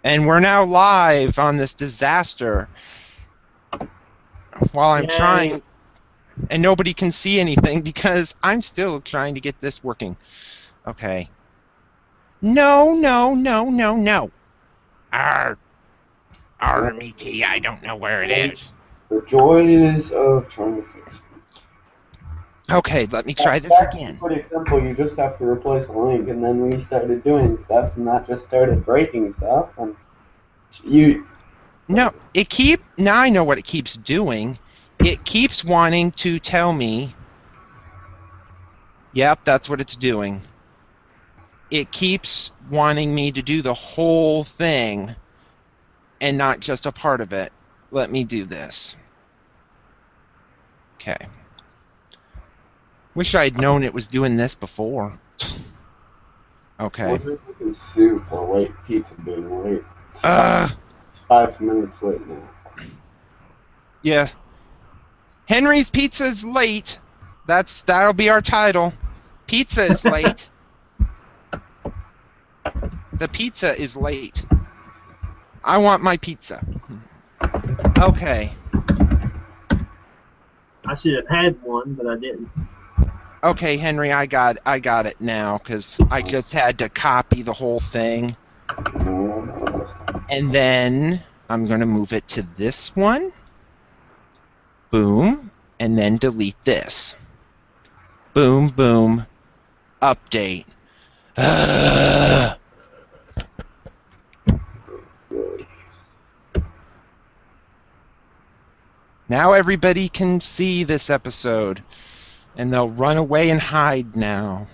And we're now live on this disaster while I'm Yay. trying, and nobody can see anything because I'm still trying to get this working. Okay. No, no, no, no, no. R, Well, RMET, I don't know where it is. the joys of trying to fix it. Okay, let me try It's this actually again. pretty simple. You just have to replace a link, and then we started doing stuff, and that just started breaking stuff. And you, No, now I know what it keeps doing. It keeps wanting to tell me, yep, that's what it's doing. It keeps wanting me to do the whole thing and not just a part of it. Let me do this. Okay. Wish I'd known it was doing this before. Okay. wonder if we can sue for late pizza being late. Uh, It's 5 minutes late now. yeah. Henry's Pizza is late. That'll be our title. Pizza is late. The pizza is late. I want my pizza. Okay. I should have had one, but I didn't. Okay, Henry, I got it now because I just had to copy the whole thing. And then I'm going to move it to this one. Boom. And then delete this. Boom, boom. Update. Now everybody can see this episode. And they'll run away and hide now.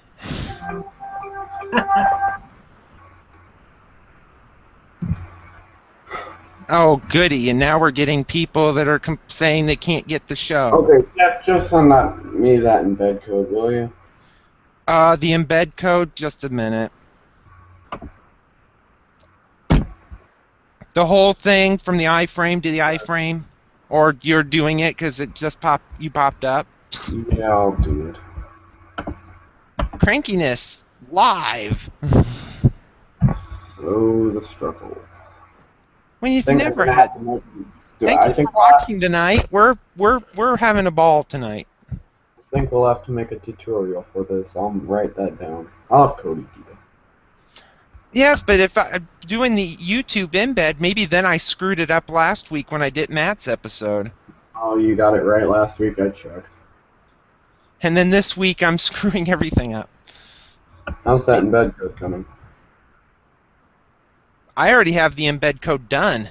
Oh, goody. And now we're getting people that are saying they can't get the show. Okay, Jeff, just send me that embed code, will you? The embed code, just a minute. The whole thing from the iframe to the iframe? Or you're doing it because it just you popped up? Yeah, I'll do it. Crankiness live. Oh, the struggle. When you've I think we're never gonna had. have to make. Thank I you for think watching tonight. We're having a ball tonight. I think we'll have to make a tutorial for this. I'll write that down. I'll have Cody do it. Yes, but if I'm doing the YouTube embed, maybe then I screwed it up last week when I did Matt's episode. Oh, you got it right last week. I checked. And then this week I'm screwing everything up. How's that embed code coming? I already have the embed code done.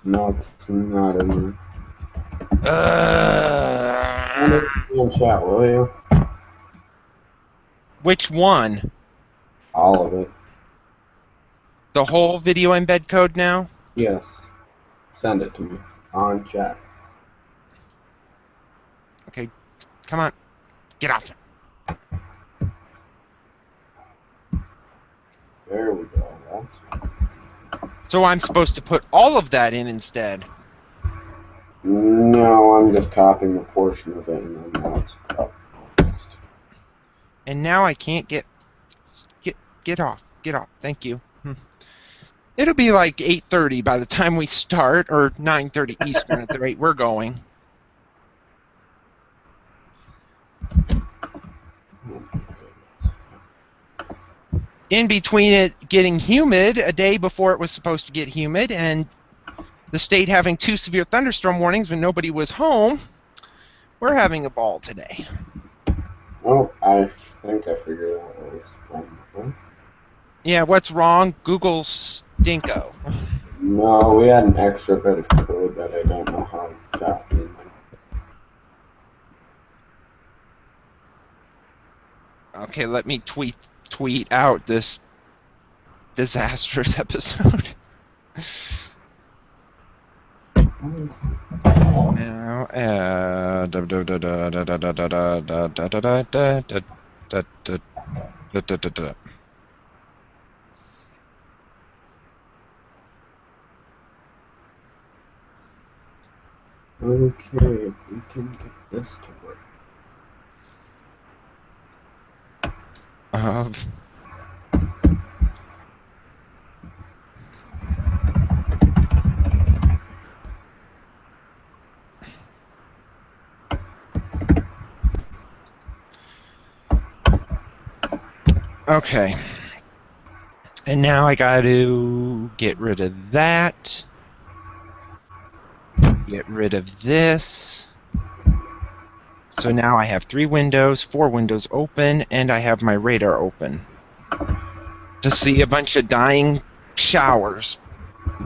No, it's not in Uh, there. In chat, will you? which one? All of it. The whole video embed code now? Yes. Send it to me on chat. Okay, come on. Get off it. There we go. So I'm supposed to put all of that in instead. No, I'm just copying a portion of it and then now it's up. And now I can't get off. Get off. Thank you. It'll be like 8:30 by the time we start, or 9:30 Eastern at the rate we're going. In between it getting humid a day before it was supposed to get humid and the state having 2 severe thunderstorm warnings when nobody was home, we're having a ball today. Well, I think I figured out what was the problem. Yeah, what's wrong? Google stinko. No, we had an extra bit of code that I don't know how it got in there. Okay, let me tweet out this disastrous episode. Now, Okay, if we can get this to work. Okay. And now I got to get rid of that. Get rid of this. So now I have 4 windows open, and I have my radar open to see a bunch of dying showers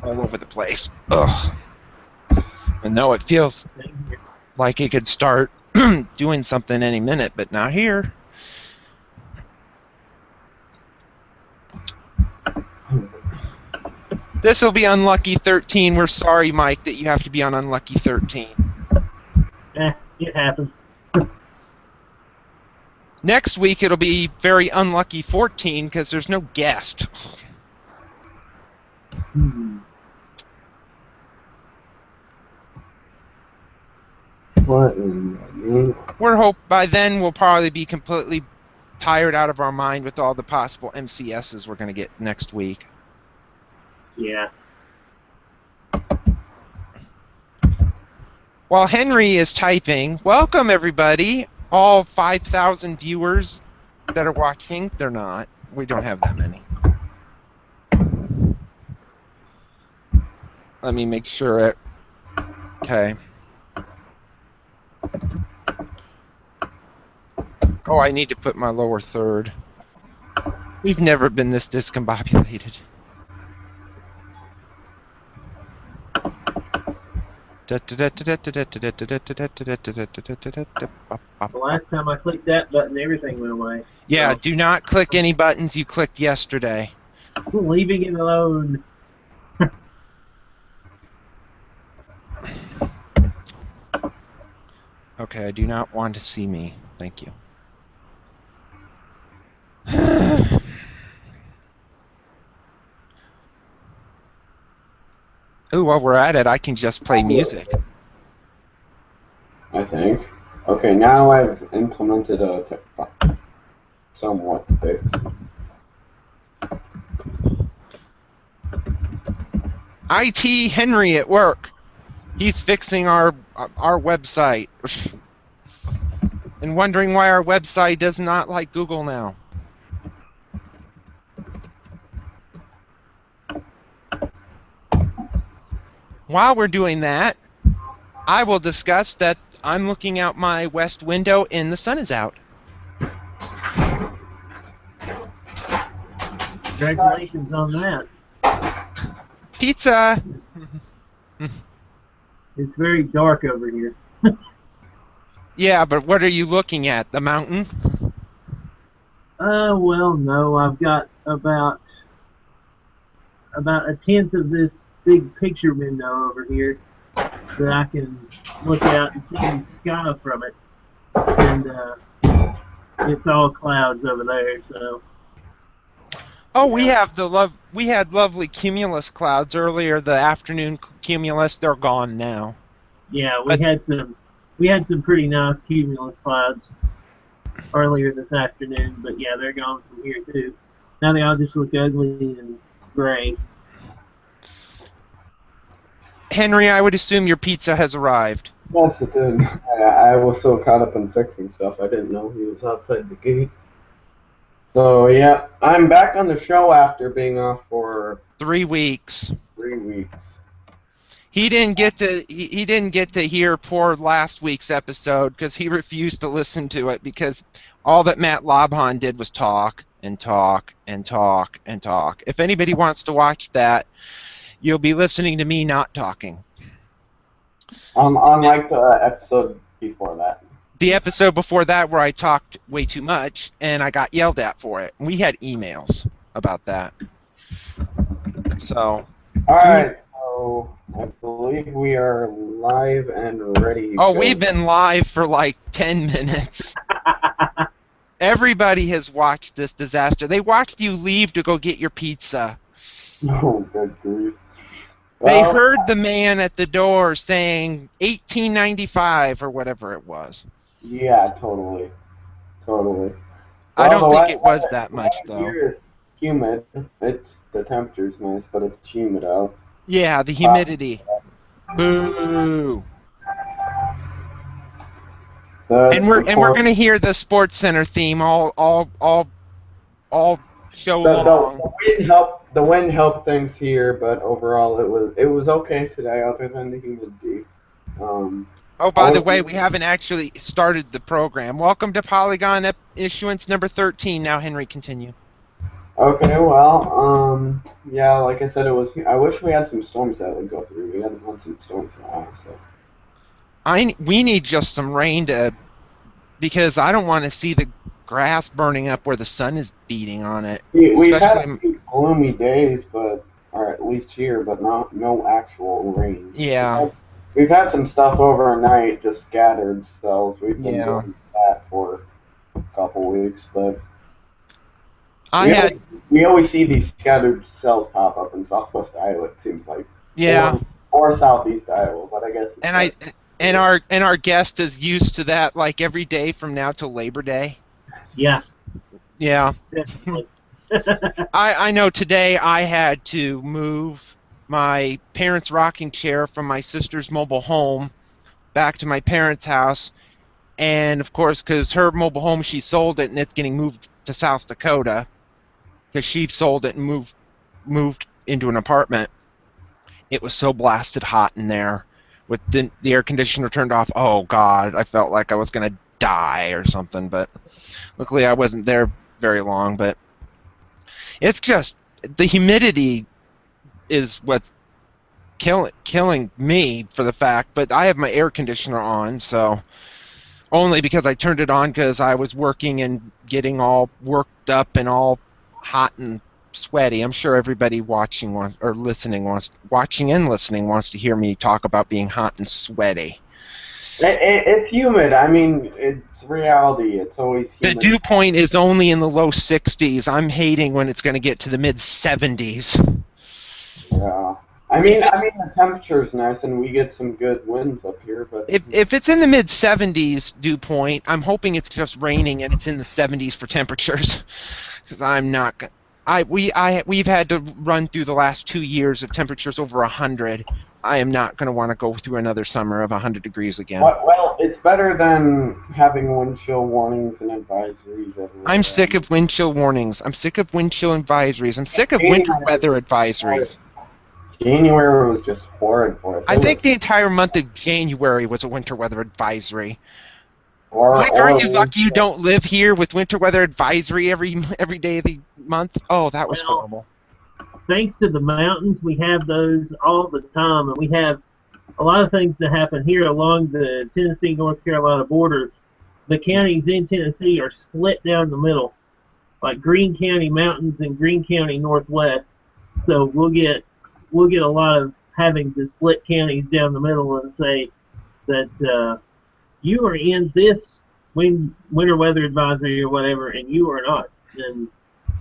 all over the place. Ugh. And though it feels like it could start doing something any minute, but not here. This will be Unlucky 13. We're sorry, Mike, that you have to be on Unlucky 13. It happens. Next week it'll be very Unlucky 14 because there's no guest. What in the name? We're hope by then we'll probably be completely tired out of our mind with all the possible MCSs we're going to get next week. Yeah. While Henry is typing, welcome everybody, all 5,000 viewers that are watching. They're not. We don't have that many. Let me make sure it. Okay. Oh, I need to put my lower third. We've never been this discombobulated. The last time I clicked that button, everything went away. Yeah, So, do not click any buttons you clicked yesterday. leaving it alone. Okay, I do not want to see me. Thank you. Ooh, while we're at it, I can just play music. I think. Okay, now I've implemented a somewhat fix. IT Henry at work. He's fixing our website. And wondering why our website does not like Google now. While we're doing that, I will discuss that I'm looking out my west window and the sun is out. Congratulations on that. Pizza! It's very dark over here. Yeah, but what are you looking at? The mountain? Well, no. I've got about a tenth of this big picture window over here that I can look out and see the sky from it. And it's all clouds over there, so. Oh, we had lovely cumulus clouds earlier. The afternoon cumulus, they're gone now. Yeah, we had some pretty nice cumulus clouds earlier this afternoon, but yeah, they're gone from here too. Now they all just look ugly and gray. Henry, I would assume your pizza has arrived. Yes, it did. I was so caught up in fixing stuff, I didn't know he was outside the gate. So yeah, I'm back on the show after being off for 3 weeks. 3 weeks. He didn't get to hear poor last week's episode because he refused to listen to it because all that Matt Lobhan did was talk and talk and talk and talk. If anybody wants to watch that, you'll be listening to me not talking. Unlike the episode before that. The episode before that where I talked way too much and I got yelled at for it. We had emails about that. So. All right. So I believe we are live and ready. Oh, we've been live for like 10 minutes. Everybody has watched this disaster. They watched you leave to go get your pizza. Oh, good grief. They Well, heard the man at the door saying 1895 or whatever it was. Yeah, totally. Totally. I don't the think it was that weather much, though. Here is humid. The temperature's nice, but it's humid out. Yeah, the humidity. Boo. And we're gonna hear the Sports Center theme all all show The, long. the wind helped things here, but overall it was okay today, other than the humidity. Oh, I by the was way, we haven't actually started the program. Welcome to Polygon Issuance number 13. Now, Henry, continue. okay. Well, yeah, like I said, it was. I wish we had some storms that would go through. We haven't had some storms in a while, so. We need just some rain because I don't want to see the grass burning up where the sun is beating on it. We've had a Especially, few gloomy days, or at least here, but no actual rain. yeah, We've had some stuff overnight, just scattered cells. We've been yeah. doing that for a couple weeks, but I we had, always, we always see these scattered cells pop up in Southwest Iowa. It seems like, yeah, or Southeast Iowa, but I guess. and our guest is used to that like every day from now till Labor Day. Yeah, Yeah. definitely. I know today I had to move my parents' rocking chair from my sister's mobile home back to my parents' house. And of course, because her mobile home, she sold it and it's getting moved to South Dakota because she sold it and moved into an apartment. It was so blasted hot in there with the air conditioner turned off. Oh, God, I felt like I was going to die or something. But luckily I wasn't there very long. But it's just the humidity is what's killing me for the fact. But I have my air conditioner on, so only because I turned it on because I was working and getting all worked up and all hot and sweaty. I'm sure everybody watching and listening wants to hear me talk about being hot and sweaty. It's humid. I mean, it's reality. It's always The humid. dew point is only in the low 60s. I'm hating when it's going to get to the mid 70s. Yeah. I mean the temperature's nice and we get some good winds up here, but If it's in the mid 70s dew point, I'm hoping it's just raining and it's in the 70s for temperatures, because I'm not. We've had to run through the last 2 years of temperatures over 100. I am not going to want to go through another summer of 100 degrees again. well, it's better than having wind chill warnings and advisories everywhere. I'm sick of wind chill warnings. I'm sick of wind chill advisories. I'm sick of winter weather advisories. January was just horrid for us. I think the entire month of January was a winter weather advisory. Mike, Or aren't you lucky you don't live here with winter weather advisory every day of the month? Oh, that was horrible. Thanks to the mountains, we have those all the time, and we have a lot of things that happen here along the Tennessee-North Carolina border. The counties in Tennessee are split down the middle, like Greene County Mountains and Greene County Northwest. So we'll get a lot of having to split counties down the middle and say that you are in this winter weather advisory or whatever, and you are not. And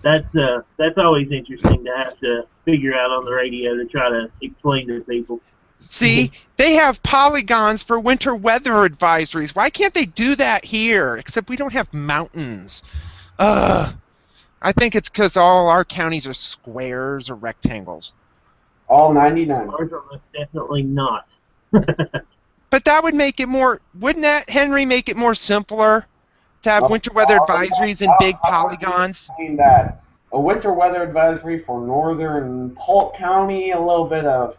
that's always interesting to have to figure out on the radio to try to explain to people. See, they have polygons for winter weather advisories. Why can't they do that here? Except we don't have mountains. I think it's because all our counties are squares or rectangles. all 99. Ours are most definitely not. But that would make it more, wouldn't that, Henry, make it more simpler to have winter weather advisories in big polygons? I mean that a winter weather advisory for northern Polk County, a little bit of.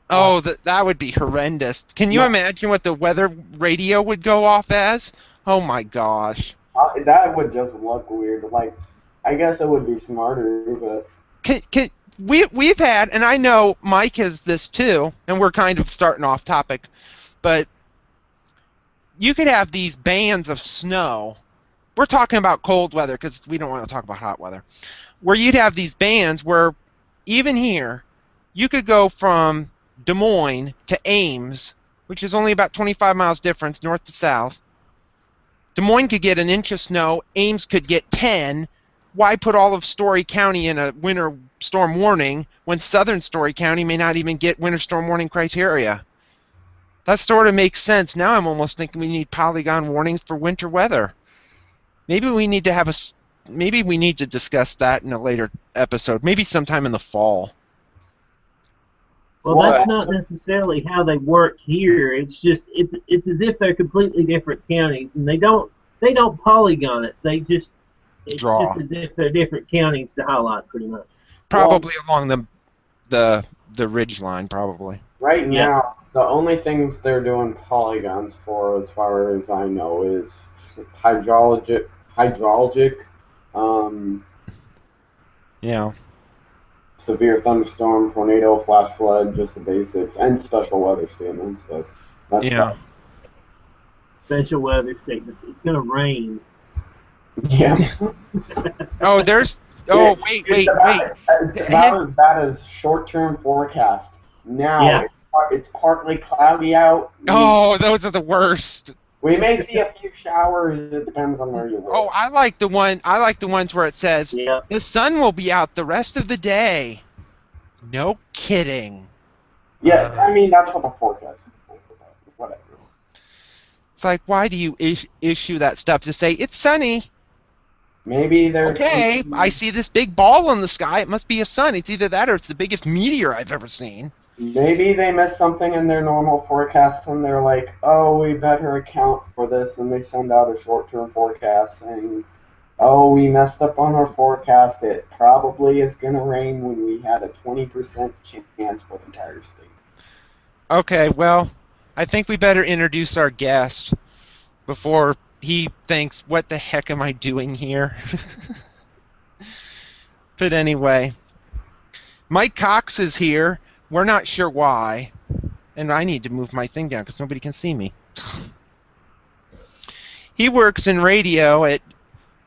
Oh, that would be horrendous. Can you imagine what the weather radio would go off as? Oh my gosh. That would just look weird. Like, I guess it would be smarter, but. We've had, and I know Mike has this too, and we're kind of starting off topic, but you could have these bands of snow. We're talking about cold weather because we don't want to talk about hot weather. Where you'd have these bands where even here, you could go from Des Moines to Ames, which is only about 25 miles difference north to south. Des Moines could get an inch of snow. Ames could get 10. Why put all of Story County in a winter storm warning when southern Story County may not even get winter storm warning criteria? That sort of makes sense. Now I'm almost thinking we need polygon warnings for winter weather. Maybe we need to discuss that in a later episode, maybe sometime in the fall. Well, that's not necessarily how they work here. It's just it's as if they're completely different counties, and they don't polygon it. They just It's draw. just as if they're different counties to highlight, pretty much. Probably along the ridge line, probably. Right Yeah. now, the only things they're doing polygons for, as far as I know, is hydraulic, um, Yeah. severe thunderstorm, tornado, flash flood, just the basics, and special weather statements. But that's Yeah. Special weather statements. It's going to rain. yeah. Oh, there's. Oh, wait. It's about as bad as short-term forecast. Now Yeah. it's partly cloudy out. Oh, those are the worst. We may see a few showers. It depends on where you live. Oh, I like the ones where it says Yeah. the sun will be out the rest of the day. No kidding. Yeah, I mean that's what the forecast is. Whatever. It's like, why do you issue that stuff to say it's sunny? Maybe there's Okay, I see this big ball in the sky. It must be a sun. It's either that or it's the biggest meteor I've ever seen. Maybe they missed something in their normal forecast and they're like, oh, we better account for this, and they send out a short-term forecast saying, oh, we messed up on our forecast. It probably is going to rain when we had a 20% chance for the entire state. Okay, well, I think we better introduce our guest before he thinks, what the heck am I doing here? But anyway, Mike Cox is here. We're not sure why. And I need to move my thing down because nobody can see me. He works in radio at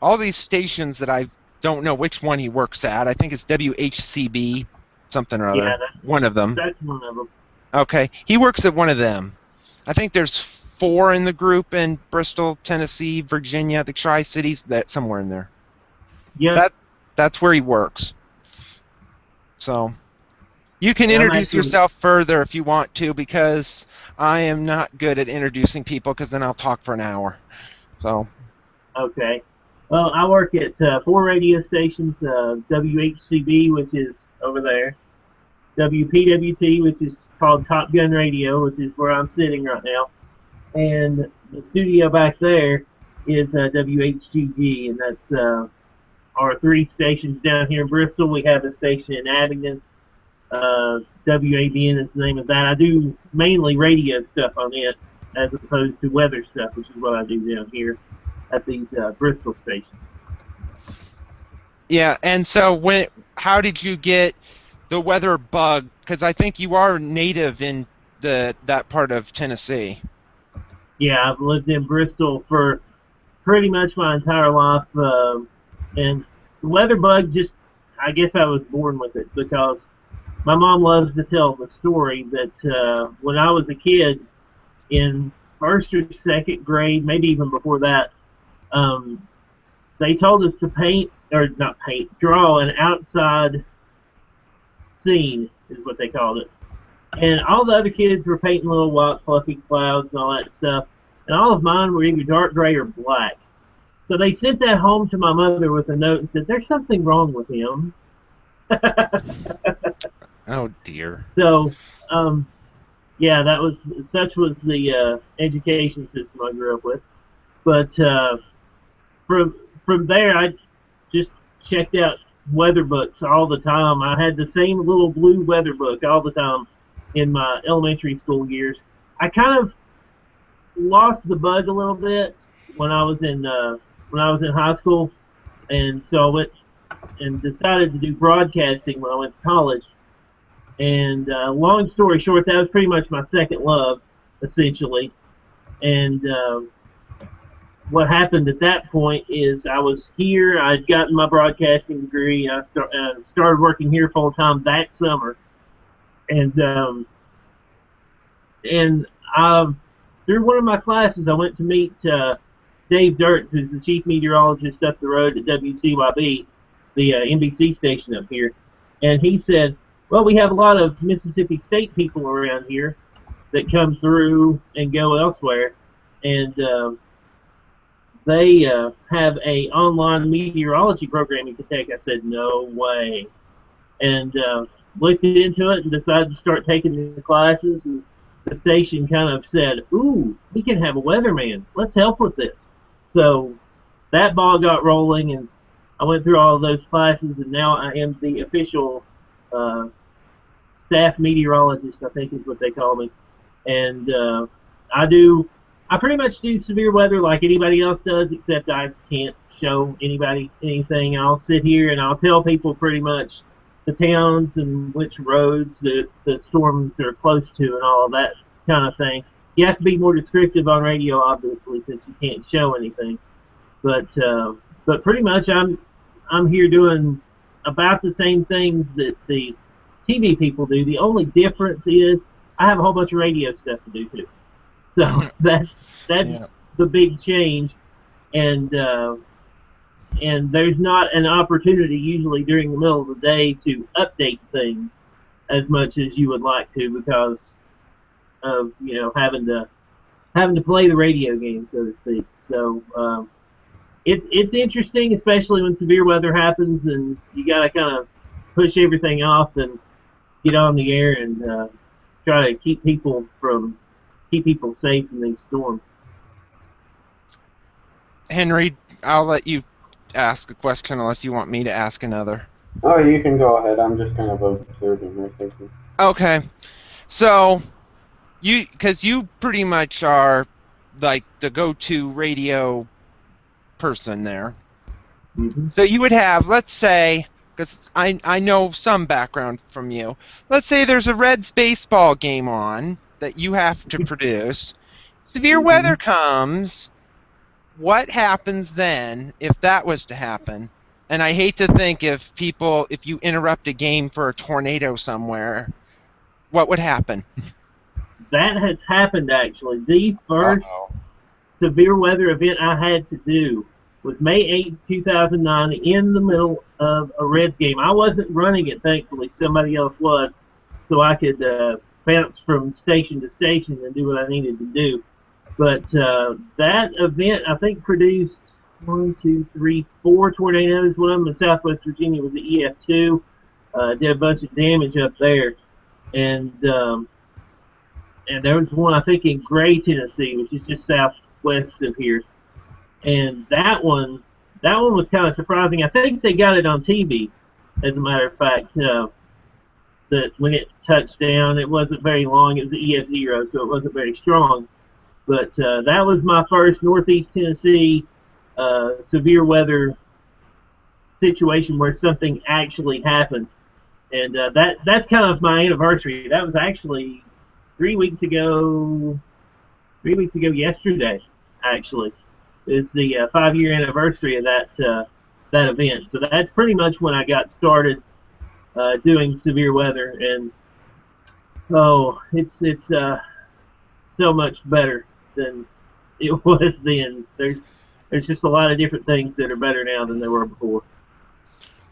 all these stations that I don't know which one he works at. I think it's WHCB, something or other. Yeah, one of them. That's one of them. Okay. He works at one of them. I think there's 4 in the group in Bristol, Tennessee, Virginia, the Tri-Cities, that somewhere in there. Yeah. That's where he works. So you can Yeah, introduce yourself further if you want to, because I am not good at introducing people, because then I'll talk for an hour. So. Okay. Well, I work at 4 radio stations, WHCB, which is over there, WPWT, which is called Top Gun Radio, which is where I'm sitting right now, and the studio back there is WHGG, and that's our 3 stations down here in Bristol. We have a station in Abingdon. WABN is the name of that. I do mainly radio stuff on it, as opposed to weather stuff, which is what I do down here at these Bristol stations. Yeah, and so how did you get the weather bug? Because I think you are native in that part of Tennessee. Yeah, I've lived in Bristol for pretty much my entire life, and the weather bug I guess I was born with it, because my mom loves to tell the story that when I was a kid in 1st or 2nd grade, maybe even before that, they told us to draw an outside scene, is what they called it. And all the other kids were painting little white fluffy clouds and all that stuff, and all of mine were either dark gray or black. So they sent that home to my mother with a note and said, there's something wrong with him. Oh, dear. So, yeah, such was the education system I grew up with. But from there, I just checked out weather books all the time. I had the same little blue weather book all the time in my elementary school years. I kind of lost the bug a little bit when I was in high school, and so I went and decided to do broadcasting when I went to college. And long story short, that was pretty much my second love, essentially. And what happened at that point is I was here. I'd gotten my broadcasting degree. I started working here full time that summer, and through one of my classes, I went to meet Dave Dirks, who's the chief meteorologist up the road at WCYB, the NBC station up here, and he said, well, we have a lot of Mississippi State people around here that come through and go elsewhere, and they have a online meteorology program you can take. I said, no way. And looked into it and decided to start taking the classes, and the station kind of said, ooh, we can have a weatherman. Let's help with this. So that ball got rolling, and I went through all of those classes, and now I am the official staff meteorologist, I think is what they call me. And I pretty much do severe weather like anybody else does, except I can't show anybody anything. I'll sit here and I'll tell people pretty much the towns and which roads that the storms are close to and all of that kind of thing. You have to be more descriptive on radio, obviously, since you can't show anything. But pretty much I'm here doing about the same things that the TV people do. The only difference is I have a whole bunch of radio stuff to do too. So that's Yeah. the big change, and there's not an opportunity usually during the middle of the day to update things as much as you would like to because of having to play the radio game, so to speak. So it's interesting, especially when severe weather happens and you got to kind of push everything off and get on the air and try to keep people safe in these storms. Henry, I'll let you ask a question unless you want me to ask another. Oh, you can go ahead. I'm just kind of observing right thinking. Okay. So, because you pretty much are like the go-to radio person there. Mm-hmm. So you would have, let's say, because I know some background from you. Let's say there's a Reds baseball game on that you have to produce. Severe weather comes. What happens then if that was to happen? And I hate to think if you interrupt a game for a tornado somewhere, what would happen? That has happened, actually. The first severe weather event I had to do was May 8, 2009, in the middle of a Reds game. I wasn't running it, thankfully. Somebody else was, so I could bounce from station to station and do what I needed to do. But that event, I think, produced 4 tornadoes. One of them in Southwest Virginia was the EF2. Did a bunch of damage up there. And there was one, I think, in Gray, Tennessee, which is just southwest of here. And that one was kind of surprising. I think they got it on TV, as a matter of fact. That when it touched down, it wasn't very long. It was the EF0, so it wasn't very strong. But that was my first Northeast Tennessee severe weather situation where something actually happened. And that's kind of my anniversary. That was actually 3 weeks ago yesterday, actually. It's the 5-year anniversary of that event. So that's pretty much when I got started doing severe weather. And it's so much better than it was then. There's just a lot of different things that are better now than there were before.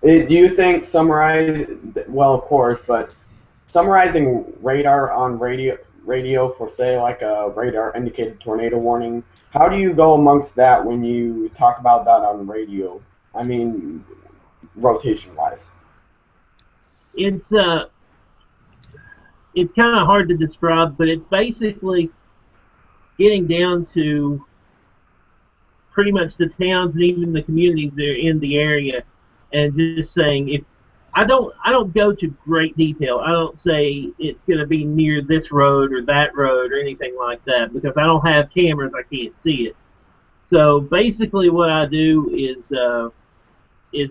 Do you think well, of course, but summarizing radar on radio for, say, like a radar indicated tornado warning, how do you go amongst that when you talk about that on radio? I mean, rotation-wise. It's kind of hard to describe, but it's basically getting down to pretty much the towns and even the communities that are in the area, and just saying, if I don't go to great detail. I don't say it's going to be near this road or that road or anything like that, because I don't have cameras. I can't see it. So basically, what I do is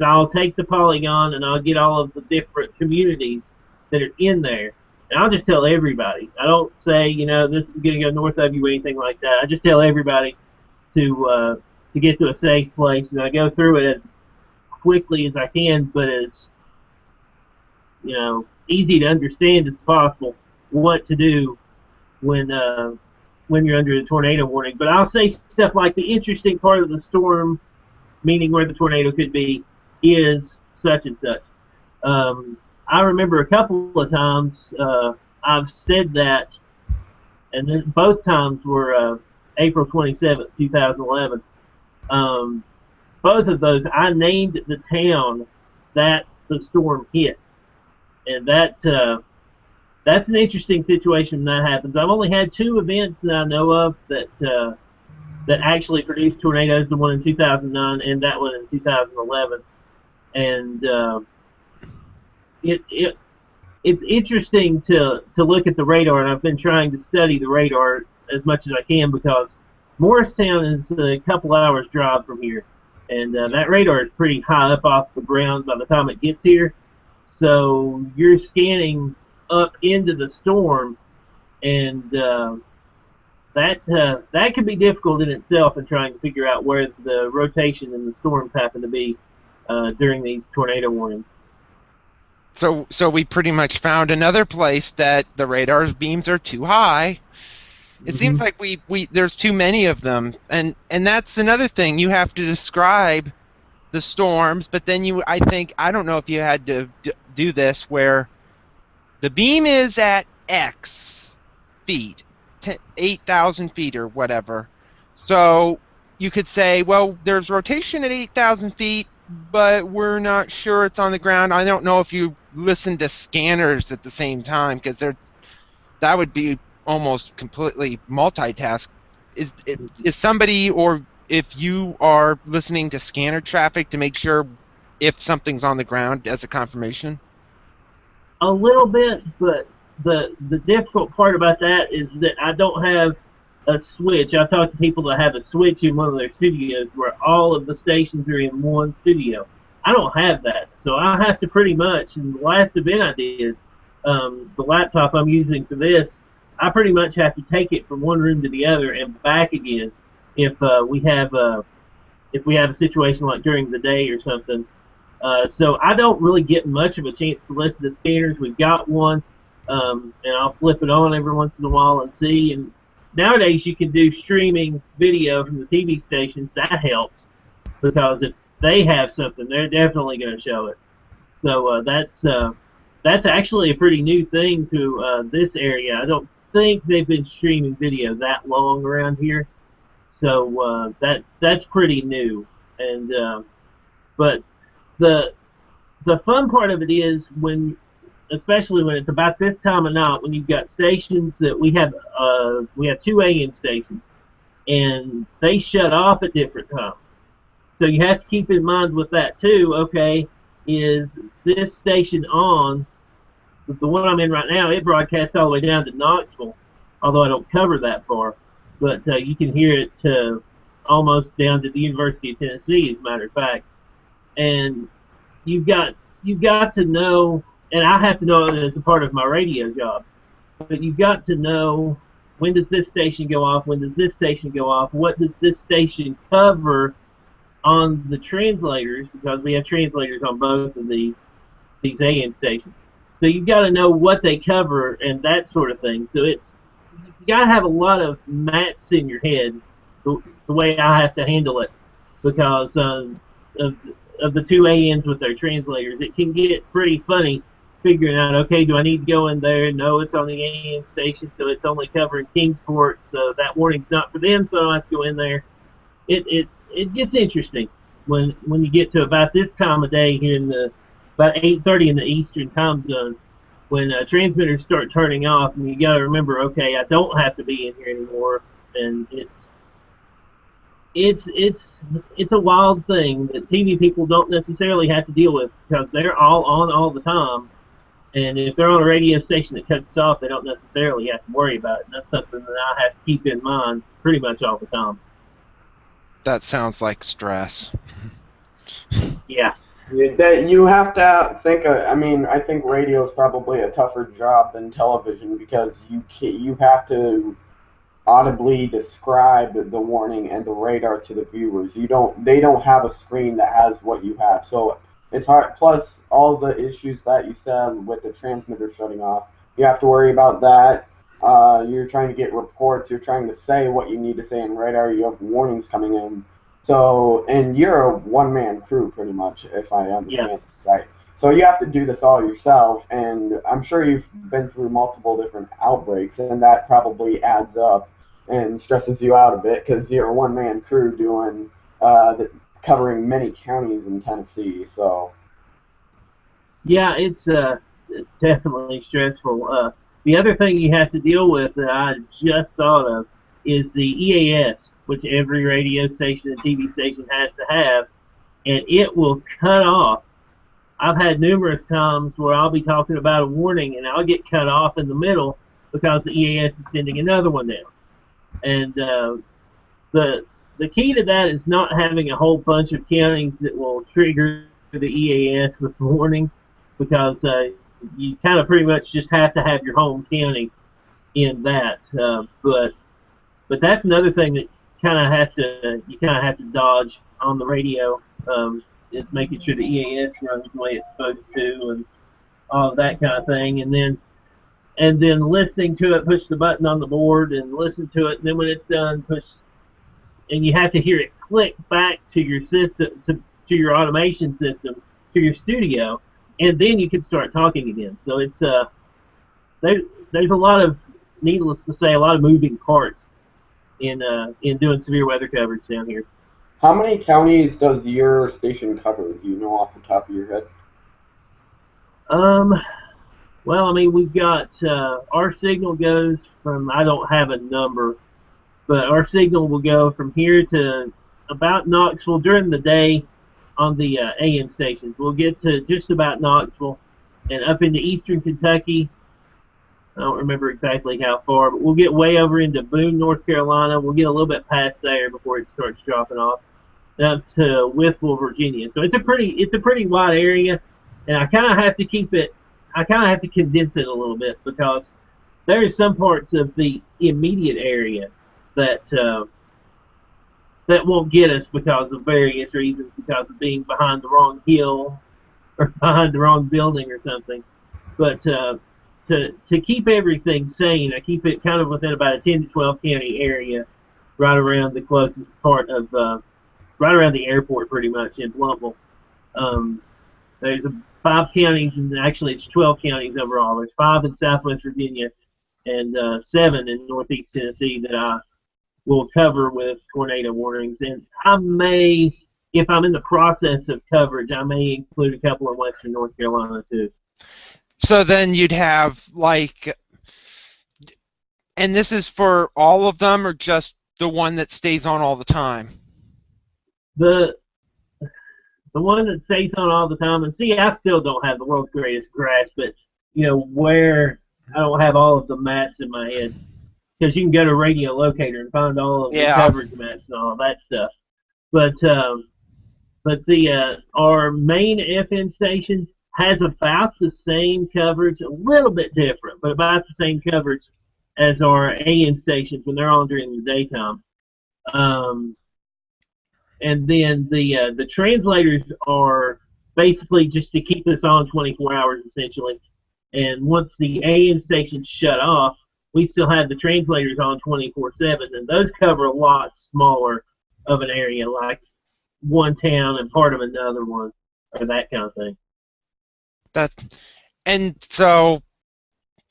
I'll take the polygon and I'll get all of the different communities that are in there, and I'll just tell everybody. I don't say, this is going to go north of you or anything like that. I just tell everybody to get to a safe place, and I go through it as quickly as I can, but as easy to understand as possible what to do when you're under a tornado warning. But I'll say stuff like, the interesting part of the storm, meaning where the tornado could be, is such and such. I remember a couple of times I've said that, and then both times were April 27th, 2011. Both of those, I named the town that the storm hit. And that's an interesting situation when that happens. I've only had 2 events that I know of that actually produced tornadoes, the one in 2009 and that one in 2011. and it's interesting to look at the radar, and I've been trying to study the radar as much as I can because Morristown is a couple hours drive from here, and that radar is pretty high up off the ground by the time it gets here. So you're scanning up into the storm, and that can be difficult in itself in trying to figure out where the rotation and the storms happen to be during these tornado warnings. So we pretty much found another place that the radar beams are too high. It seems like there's too many of them, and that's another thing. You have to describe the storms, but then I don't know if you had to do this where the beam is at X feet, 8,000 feet or whatever. So you could say, well, there's rotation at 8,000 feet, but we're not sure it's on the ground. I don't know if you listen to scanners at the same time, because that would be almost completely multitask. Is somebody, or if you are listening to scanner traffic to make sure if something's on the ground as a confirmation? A little bit, but the difficult part about that is that I don't have a switch. I've talked to people that have a switch in one of their studios where all of the stations are in one studio. I don't have that, so I have to pretty much, in the last event I did, the laptop I'm using for this, I pretty much have to take it from one room to the other and back again if we have a situation like during the day or something. So I don't really get much of a chance to listen to scanners. We've got one, and I'll flip it on every once in a while and see. And nowadays you can do streaming video from the TV stations. That helps because if they have something, they're definitely going to show it. So that's actually a pretty new thing to this area. I don't think they've been streaming video that long around here. So that's pretty new. And but the fun part of it is especially when it's about this time of night, when you've got stations that we have 2 AM stations, and they shut off at different times. So you have to keep in mind with that too. Okay, is this station on? The one I'm in right now, it broadcasts all the way down to Knoxville, although I don't cover that far. But you can hear it almost down to the University of Tennessee, as a matter of fact. And you've got to know, and I have to know it as a part of my radio job, but you've got to know, when does this station go off, when does this station go off, what does this station cover on the translators, because we have translators on both of these AM stations. So you've got to know what they cover and that sort of thing. So you got to have a lot of maps in your head, the way I have to handle it, because of the 2 AMs with their translators. It can get pretty funny figuring out, okay, do I need to go in there? No, it's on the AM station, so it's only covering Kingsport, so that warning's not for them, so I don't have to go in there. It gets interesting when you get to about this time of day here about 8:30 in the Eastern time zone, when transmitters start turning off, and you got to remember, okay, I don't have to be in here anymore, and it's a wild thing that TV people don't necessarily have to deal with, because they're all on all the time, and if they're on a radio station that cuts off, they don't necessarily have to worry about it. And that's something that I have to keep in mind pretty much all the time. That sounds like stress. Yeah. You have to think. I think radio is probably a tougher job than television, because you have to audibly describe the warning and the radar to the viewers. They don't have a screen that has what you have, so it's hard. Plus all the issues that you said with the transmitter shutting off, you have to worry about that. You're trying to get reports. You're trying to say what you need to say in radar. You have warnings coming in. So, and you're a one-man crew pretty much, if I understand right. So you have to do this all yourself, and I'm sure you've been through multiple different outbreaks, and that probably adds up and stresses you out a bit, because you're a one-man crew doing covering many counties in Tennessee. So yeah, it's definitely stressful. The other thing you have to deal with that I just thought of is the EAS, which every radio station and TV station has to have, and it will cut off I've had numerous times where I'll be talking about a warning and I'll get cut off in the middle because the EAS is sending another one down. And the the key to that is not having a whole bunch of counties that will trigger the EAS with warnings, because you kind of pretty much just have to have your home county in that. But that's another thing that you kind of have to dodge on the radio, is making sure the EAS runs the way it's supposed to, and all of that kind of thing, and then listening to it, push the button on the board and listen to it, and then when it's done, push, and you have to hear it click back to your system, to your automation system, to your studio, and then you can start talking again. So it's there's a lot of, needless to say, a lot of moving parts in doing severe weather coverage down here. How many counties does your station cover? Do you know off the top of your head? Well, I mean, we've got our signal goes from, I don't have a number, but our signal will go from here to about Knoxville during the day on the AM stations. We'll get to just about Knoxville and up into eastern Kentucky. I don't remember exactly how far, but we'll get way over into Boone, North Carolina. We'll get a little bit past there before it starts dropping off up to Whitwell, Virginia. So it's a pretty wide area, and I kind of have to condense it a little bit, because there are some parts of the immediate area that won't get us because of various reasons, because of being behind the wrong hill or behind the wrong building or something. But to keep everything sane, I keep it kind of within about a 10 to 12 county area, right around the closest part of, right around the airport, pretty much in Blumpville. There's 5 counties, and actually it's 12 counties overall. There's 5 in Southwest Virginia and 7 in Northeast Tennessee that I will cover with tornado warnings. And I may, if I'm in the process of coverage, I may include a couple in Western North Carolina too. So then you'd have, like, and this is for all of them, or just the one that stays on all the time? The one that stays on all the time, and see, I still don't have the world's greatest grasp, but where I don't have all of the maps in my head, because you can go to Radio Locator and find all of the coverage maps and all that stuff. But our main FM station has about the same coverage, a little bit different, but about the same coverage as our AM stations when they're on during the daytime. And then the translators are basically just to keep us on 24 hours, essentially. And once the AM stations shut off, we still have the translators on 24/7, and those cover a lot smaller of an area, like one town and part of another one, or that kind of thing. And so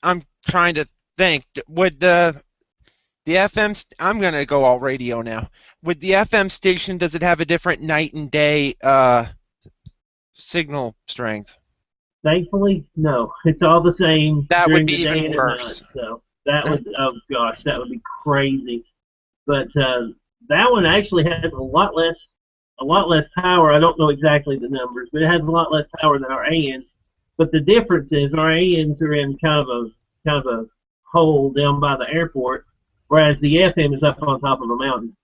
I'm trying to think, would the FM, I'm going to go all radio now. With the FM station, does it have a different night and day signal strength? Thankfully, no. It's all the same. That would be the day even and worse. Night, so that would, oh gosh, that would be crazy. But that one actually has a lot less power. I don't know exactly the numbers, but it has a lot less power than our AMs. But the difference is our AMs are in kind of a hole down by the airport, whereas the FM is up on top of a mountain,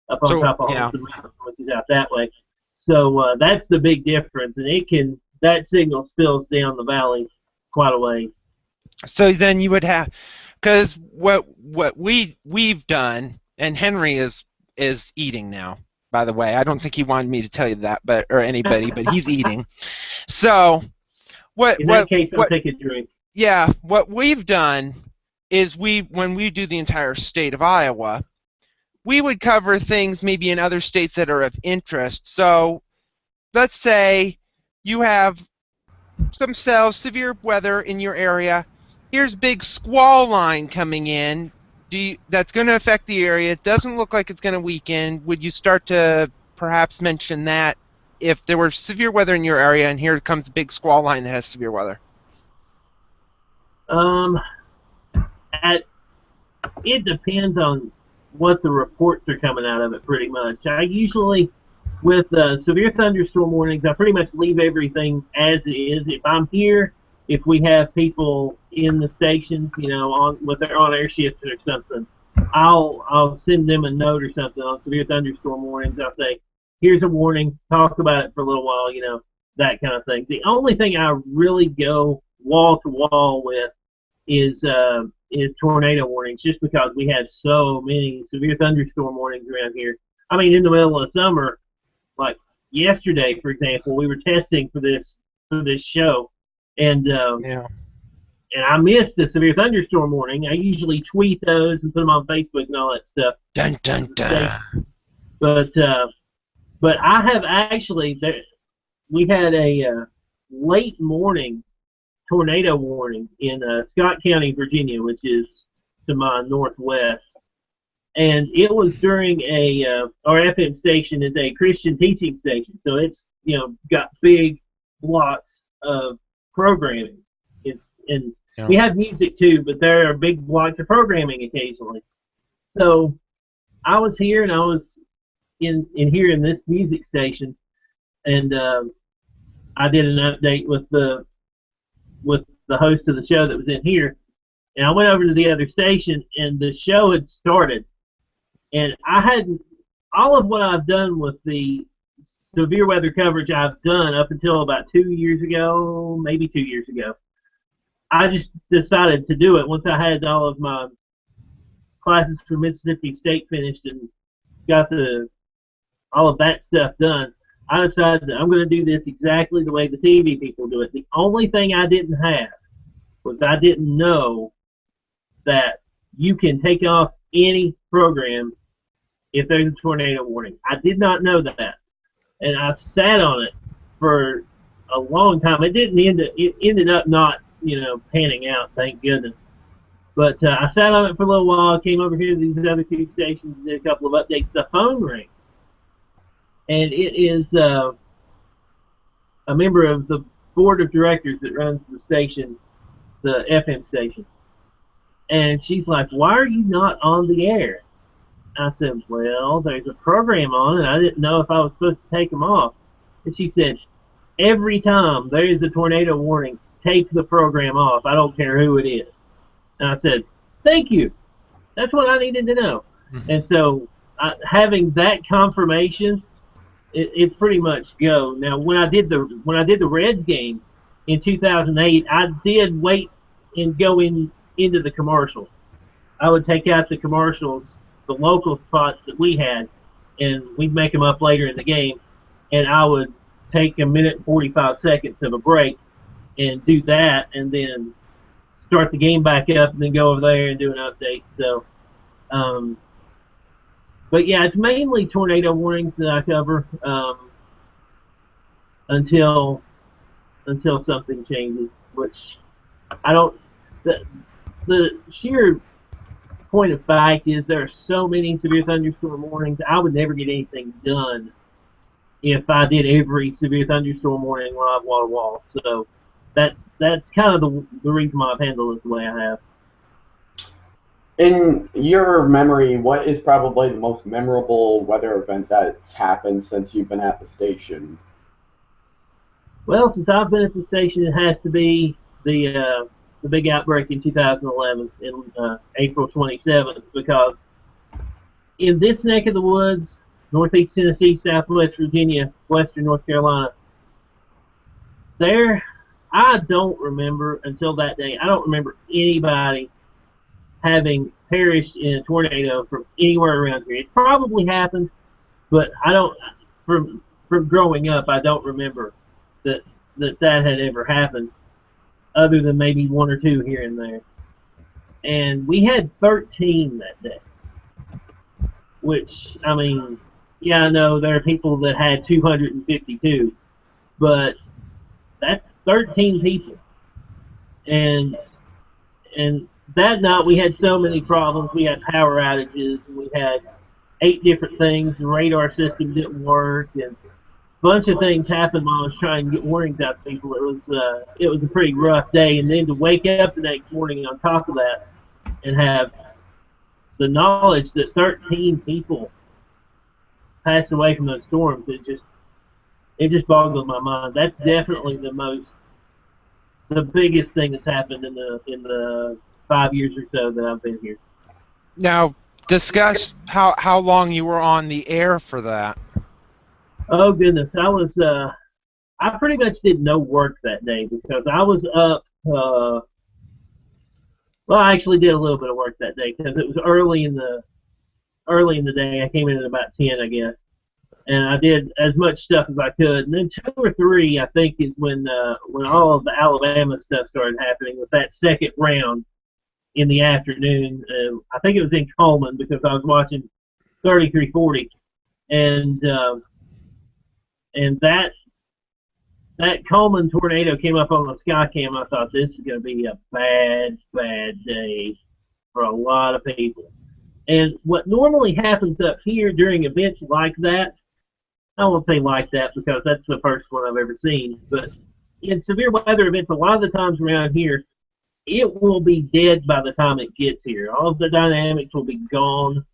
up on top of Holston Mountain, which is out that way. So that's the big difference, and that signal spills down the valley quite a ways. So then you would have, because what we've done, and Henry is eating now, by the way. I don't think he wanted me to tell you that, or anybody, but he's eating. So in that case, I'll take a drink. Yeah, what we've done is when we do the entire state of Iowa, we would cover things maybe in other states that are of interest. So let's say you have some severe weather in your area. Here's big squall line coming in. That's going to affect the area. It doesn't look like it's going to weaken. Would you start to perhaps mention that if there were severe weather in your area and here comes a big squall line that has severe weather? It depends on what the reports are coming out of it, pretty much. I usually with severe thunderstorm warnings, I pretty much leave everything as it is. If I'm here, if we have people in the stations, you know, with their on-air shifts or something, I'll send them a note or something on severe thunderstorm warnings. I'll say, here's a warning. Talk about it for a little while, you know, that kind of thing. The only thing I really go wall to wall with is tornado warnings, just because we have so many severe thunderstorm warnings around here. I mean, in the middle of summer, like yesterday, for example, we were testing for this show, and Yeah. and I missed a severe thunderstorm warning. I usually tweet those and put them on Facebook and all that stuff. Dun dun dun. But I have actually we had a late morning tornado warning in Scott County, Virginia, which is to my northwest. And it was during our FM station is a Christian teaching station, so it's, you know, got big blocks of programming. Yeah. We have music too, but there are big blocks of programming occasionally. So I was here, and I was in here in this music station, and I did an update with the host of the show that was in here, and I went over to the other station, and the show had started. And I hadn't, all of what I've done with the severe weather coverage I've done up until about 2 years ago, maybe 2 years ago, I just decided to do it once I had all of my classes for Mississippi State finished and got all of that stuff done. I decided that I'm going to do this exactly the way the TV people do it. The only thing I didn't have was I didn't know that you can take off any program if there's a tornado warning. I did not know that, and I sat on it for a long time. It ended up not, you know, panning out, thank goodness. But I sat on it for a little while, came over here to these other two stations, did a couple of updates. The phone rings, and it is a member of the board of directors that runs the station, the FM station. And she's like, "Why are you not on the air?" I said, "Well, there's a program on, and I didn't know if I was supposed to take them off." And she said, "Every time there is a tornado warning, take the program off. I don't care who it is." And I said, "Thank you. That's what I needed to know." And so, having that confirmation, it's pretty much go. Now, when I did the Reds game in 2008, I did wait and go into the commercials. I would take out the commercials, the local spots that we had, and we'd make them up later in the game, and I would take a minute and 45 seconds of a break and do that, and then start the game back up, and then go over there and do an update. So, but yeah, it's mainly tornado warnings that I cover until something changes, which I don't. The sheer point of fact is there are so many severe thunderstorm warnings. I would never get anything done if I did every severe thunderstorm warning live wall to wall. So that's kind of the reason why I've handled it the way I have. In your memory, what is probably the most memorable weather event that's happened since you've been at the station? Well, since I've been at the station, it has to be the big outbreak in 2011 in April 27th, because in this neck of the woods, northeast Tennessee, southwest Virginia, western North Carolina, I don't remember until that day, I don't remember anybody having perished in a tornado from anywhere around here. It probably happened, but I don't, from growing up, I don't remember that had ever happened, other than maybe one or two here and there. And we had 13 that day, which, I mean, yeah, I know there are people that had 252, but that's 13 people. And that night we had so many problems. We had power outages, and we had 8 different things. The radar system didn't work, and a bunch of things happened while I was trying to get warnings out to people. It was a pretty rough day, and then to wake up the next morning on top of that and have the knowledge that 13 people passed away from those storms, it just boggles my mind. That's definitely the biggest thing that's happened in the 5 years or so that I've been here. Now, discuss how long you were on the air for that. Oh goodness, I pretty much did no work that day because I was up. Well, I actually did a little bit of work that day because it was early in the day. I came in at about 10, I guess, and I did as much stuff as I could. And then 2 or 3, I think, is when all of the Alabama stuff started happening with that second round in the afternoon. I think it was in Coleman because I was watching 3340, and that Coleman tornado came up on the sky cam. I thought this is going to be a bad, bad day for a lot of people. And what normally happens up here during events like that, I won't say like that because that's the first one I've ever seen, but in severe weather events, a lot of the times around here, it will be dead by the time it gets here. All of the dynamics will be gone,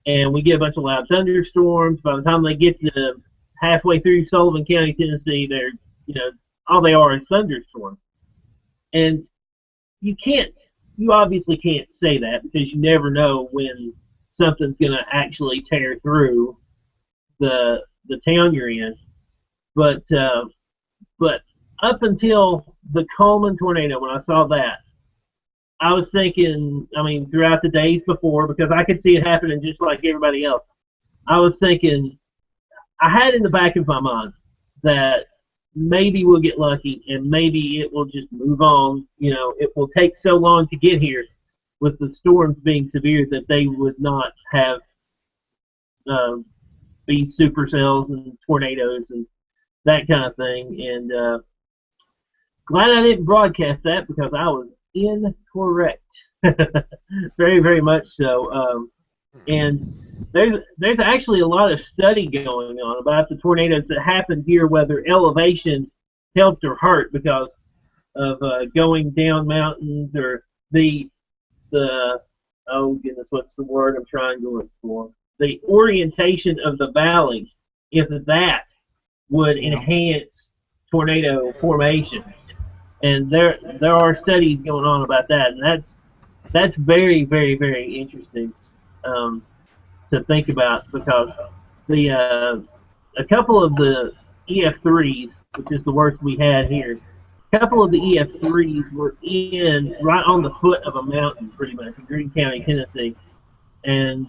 and we get a bunch of loud thunderstorms. By the time they get to halfway through Sullivan County, Tennessee, they're, all they are is thunderstorms. And you obviously can't say that because you never know when something's going to actually tear through the town you're in. But up until the Coleman tornado, when I saw that, I was thinking, throughout the days before, because I could see it happening just like everybody else, I was thinking, I had in the back of my mind that maybe we'll get lucky and maybe it will just move on. It will take so long to get here with the storms being severe that they would not have be supercells and tornadoes and that kind of thing. And glad I didn't broadcast that because I was incorrect. Very, very much so. And there's actually a lot of study going on about the tornadoes that happened here, whether elevation helped or hurt because of going down mountains or the oh goodness, what's the word I'm trying to look for? The orientation of the valleys, if that would enhance tornado formation. And there are studies going on about that, and that's very, very, very interesting to think about because a couple of the EF3s, which is the worst we had here, a couple of the EF3s were right on the foot of a mountain, pretty much in Greene County, Tennessee, and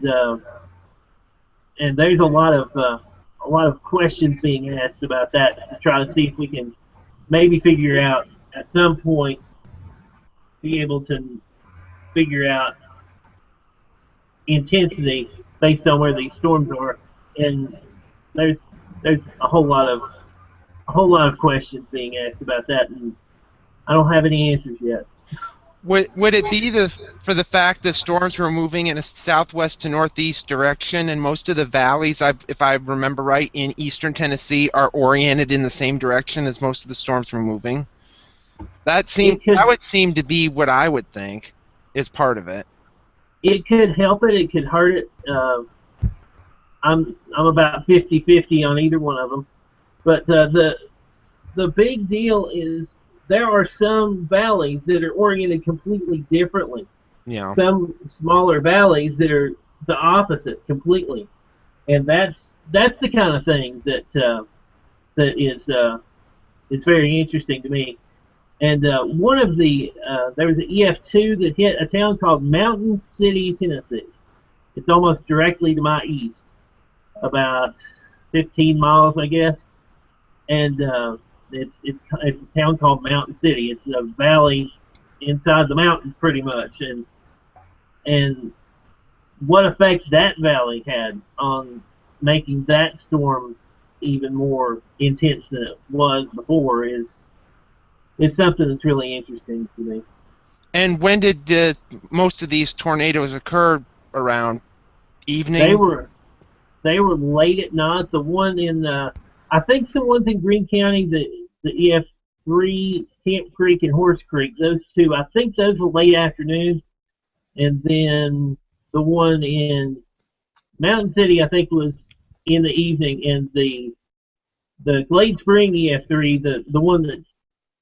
there's a lot of questions being asked about that to try to see if we can maybe figure out at some point, be able to figure out intensity based on where these storms are, and there's a whole lot of questions being asked about that, and I don't have any answers yet. Would it be for the fact that storms were moving in a southwest to northeast direction, and most of the valleys, if I remember right, in eastern Tennessee are oriented in the same direction as most of the storms were moving? That would seem to be what I would think is part of it. It could help it. It could hurt it. I'm about 50-50 on either one of them. But the big deal is there are some valleys that are oriented completely differently. Yeah. Some smaller valleys that are the opposite completely, and that's the kind of thing that is very interesting to me. And one of there was an EF2 that hit a town called Mountain City, Tennessee. It's almost directly to my east, about 15 miles, I guess. And it's a town called Mountain City. It's a valley inside the mountains, pretty much. And what effect that valley had on making that storm even more intense than it was before it's something that's really interesting to me. And when did most of these tornadoes occur? Around evening? They were late at night. The one in I think the ones in Greene County, the EF3, Camp Creek and Horse Creek, those two, I think those were late afternoon. And then the one in Mountain City, I think was in the evening, and the Glade Spring EF3, the one that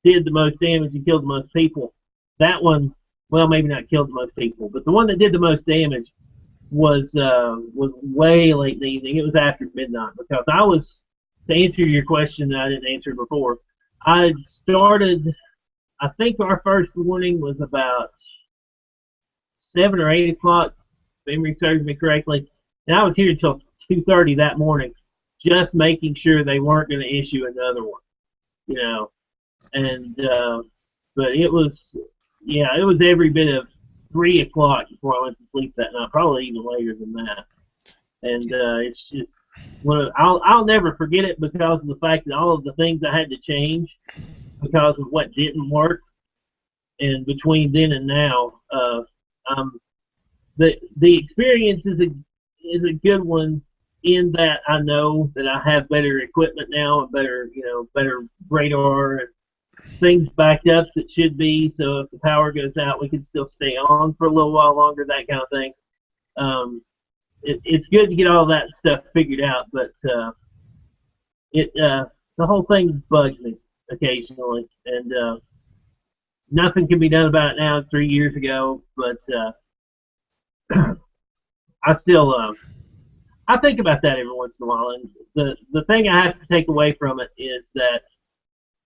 did the most damage and killed the most people, that one, well, maybe not killed the most people, but the one that did the most damage was way late in the evening. It was after midnight, because I was, to answer your question that I didn't answer before, I started, I think our first warning was about 7 or 8 o'clock, if memory serves me correctly, and I was here until 2:30 that morning, just making sure they weren't going to issue another one, you know. And but it was, yeah, it was every bit of 3 o'clock before I went to sleep that night, probably even later than that. And it's just I'll never forget it, because of the fact that all of the things I had to change because of what didn't work, and between then and now, the experience is a good one, in that I know that I have better equipment now, and better radar, and things backed up that should be, so if the power goes out, we can still stay on for a little while longer, that kind of thing. It's good to get all that stuff figured out, but the whole thing bugs me occasionally, and nothing can be done about it now. 3 years ago, but I still I think about that every once in a while, and the thing I have to take away from it is that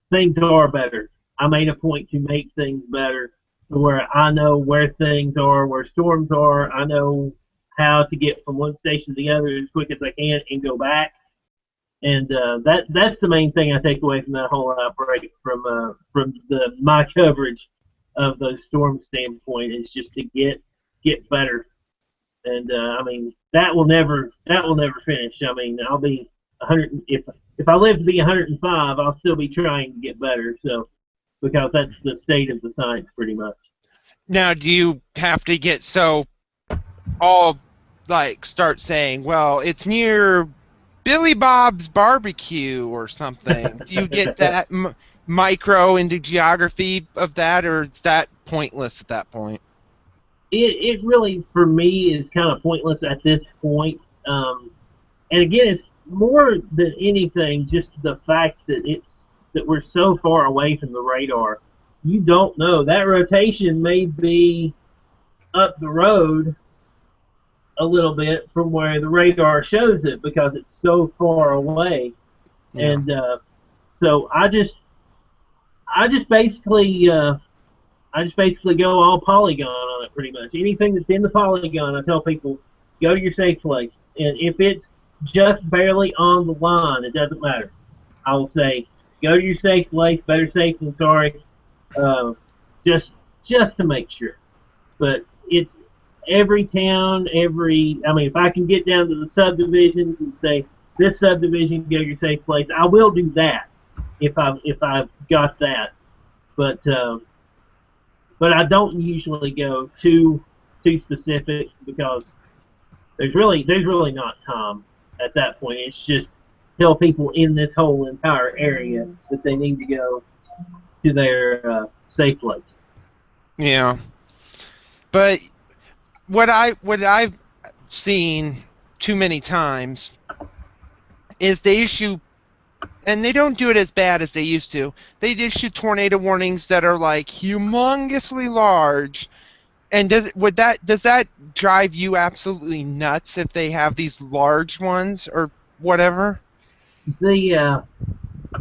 things are better. I made a point to make things better, to where I know where things are, where storms are. I know how to get from one station to the other as quick as I can and go back. And that's the main thing I take away from that whole outbreak, from my coverage of those storm standpoint, is just to get better. And I mean, that will never finish. I mean, I'll be 100, if I live to be 105, I'll still be trying to get better. So, because that's the state of the science, pretty much. Now, do you have to get all start saying, well, it's near Billy Bob's barbecue or something? Do you get that micro into geography of that, or is that pointless at that point? It really, for me, is kind of pointless at this point. And again, it's more than anything just the fact that we're so far away from the radar. You don't know. That rotation may be up the road a little bit from where the radar shows it, because it's so far away. Yeah. And so I just basically go all polygon on it, pretty much. Anything that's in the polygon, I tell people, go to your safe place. And if it's just barely on the line, it doesn't matter. I will say, go to your safe place. Better safe than sorry. Just to make sure. But it's every town, I mean, if I can get down to the subdivisions and say, this subdivision, go to your safe place, I will do that if I've got that. But I don't usually go too specific, because there's really not time at that point. It's just tell people in this whole entire area that they need to go to their safe place. Yeah, but what I've seen too many times is they issue, and they don't do it as bad as they used to. They issue tornado warnings that are like humongously large. And does that drive you absolutely nuts if they have these large ones or whatever?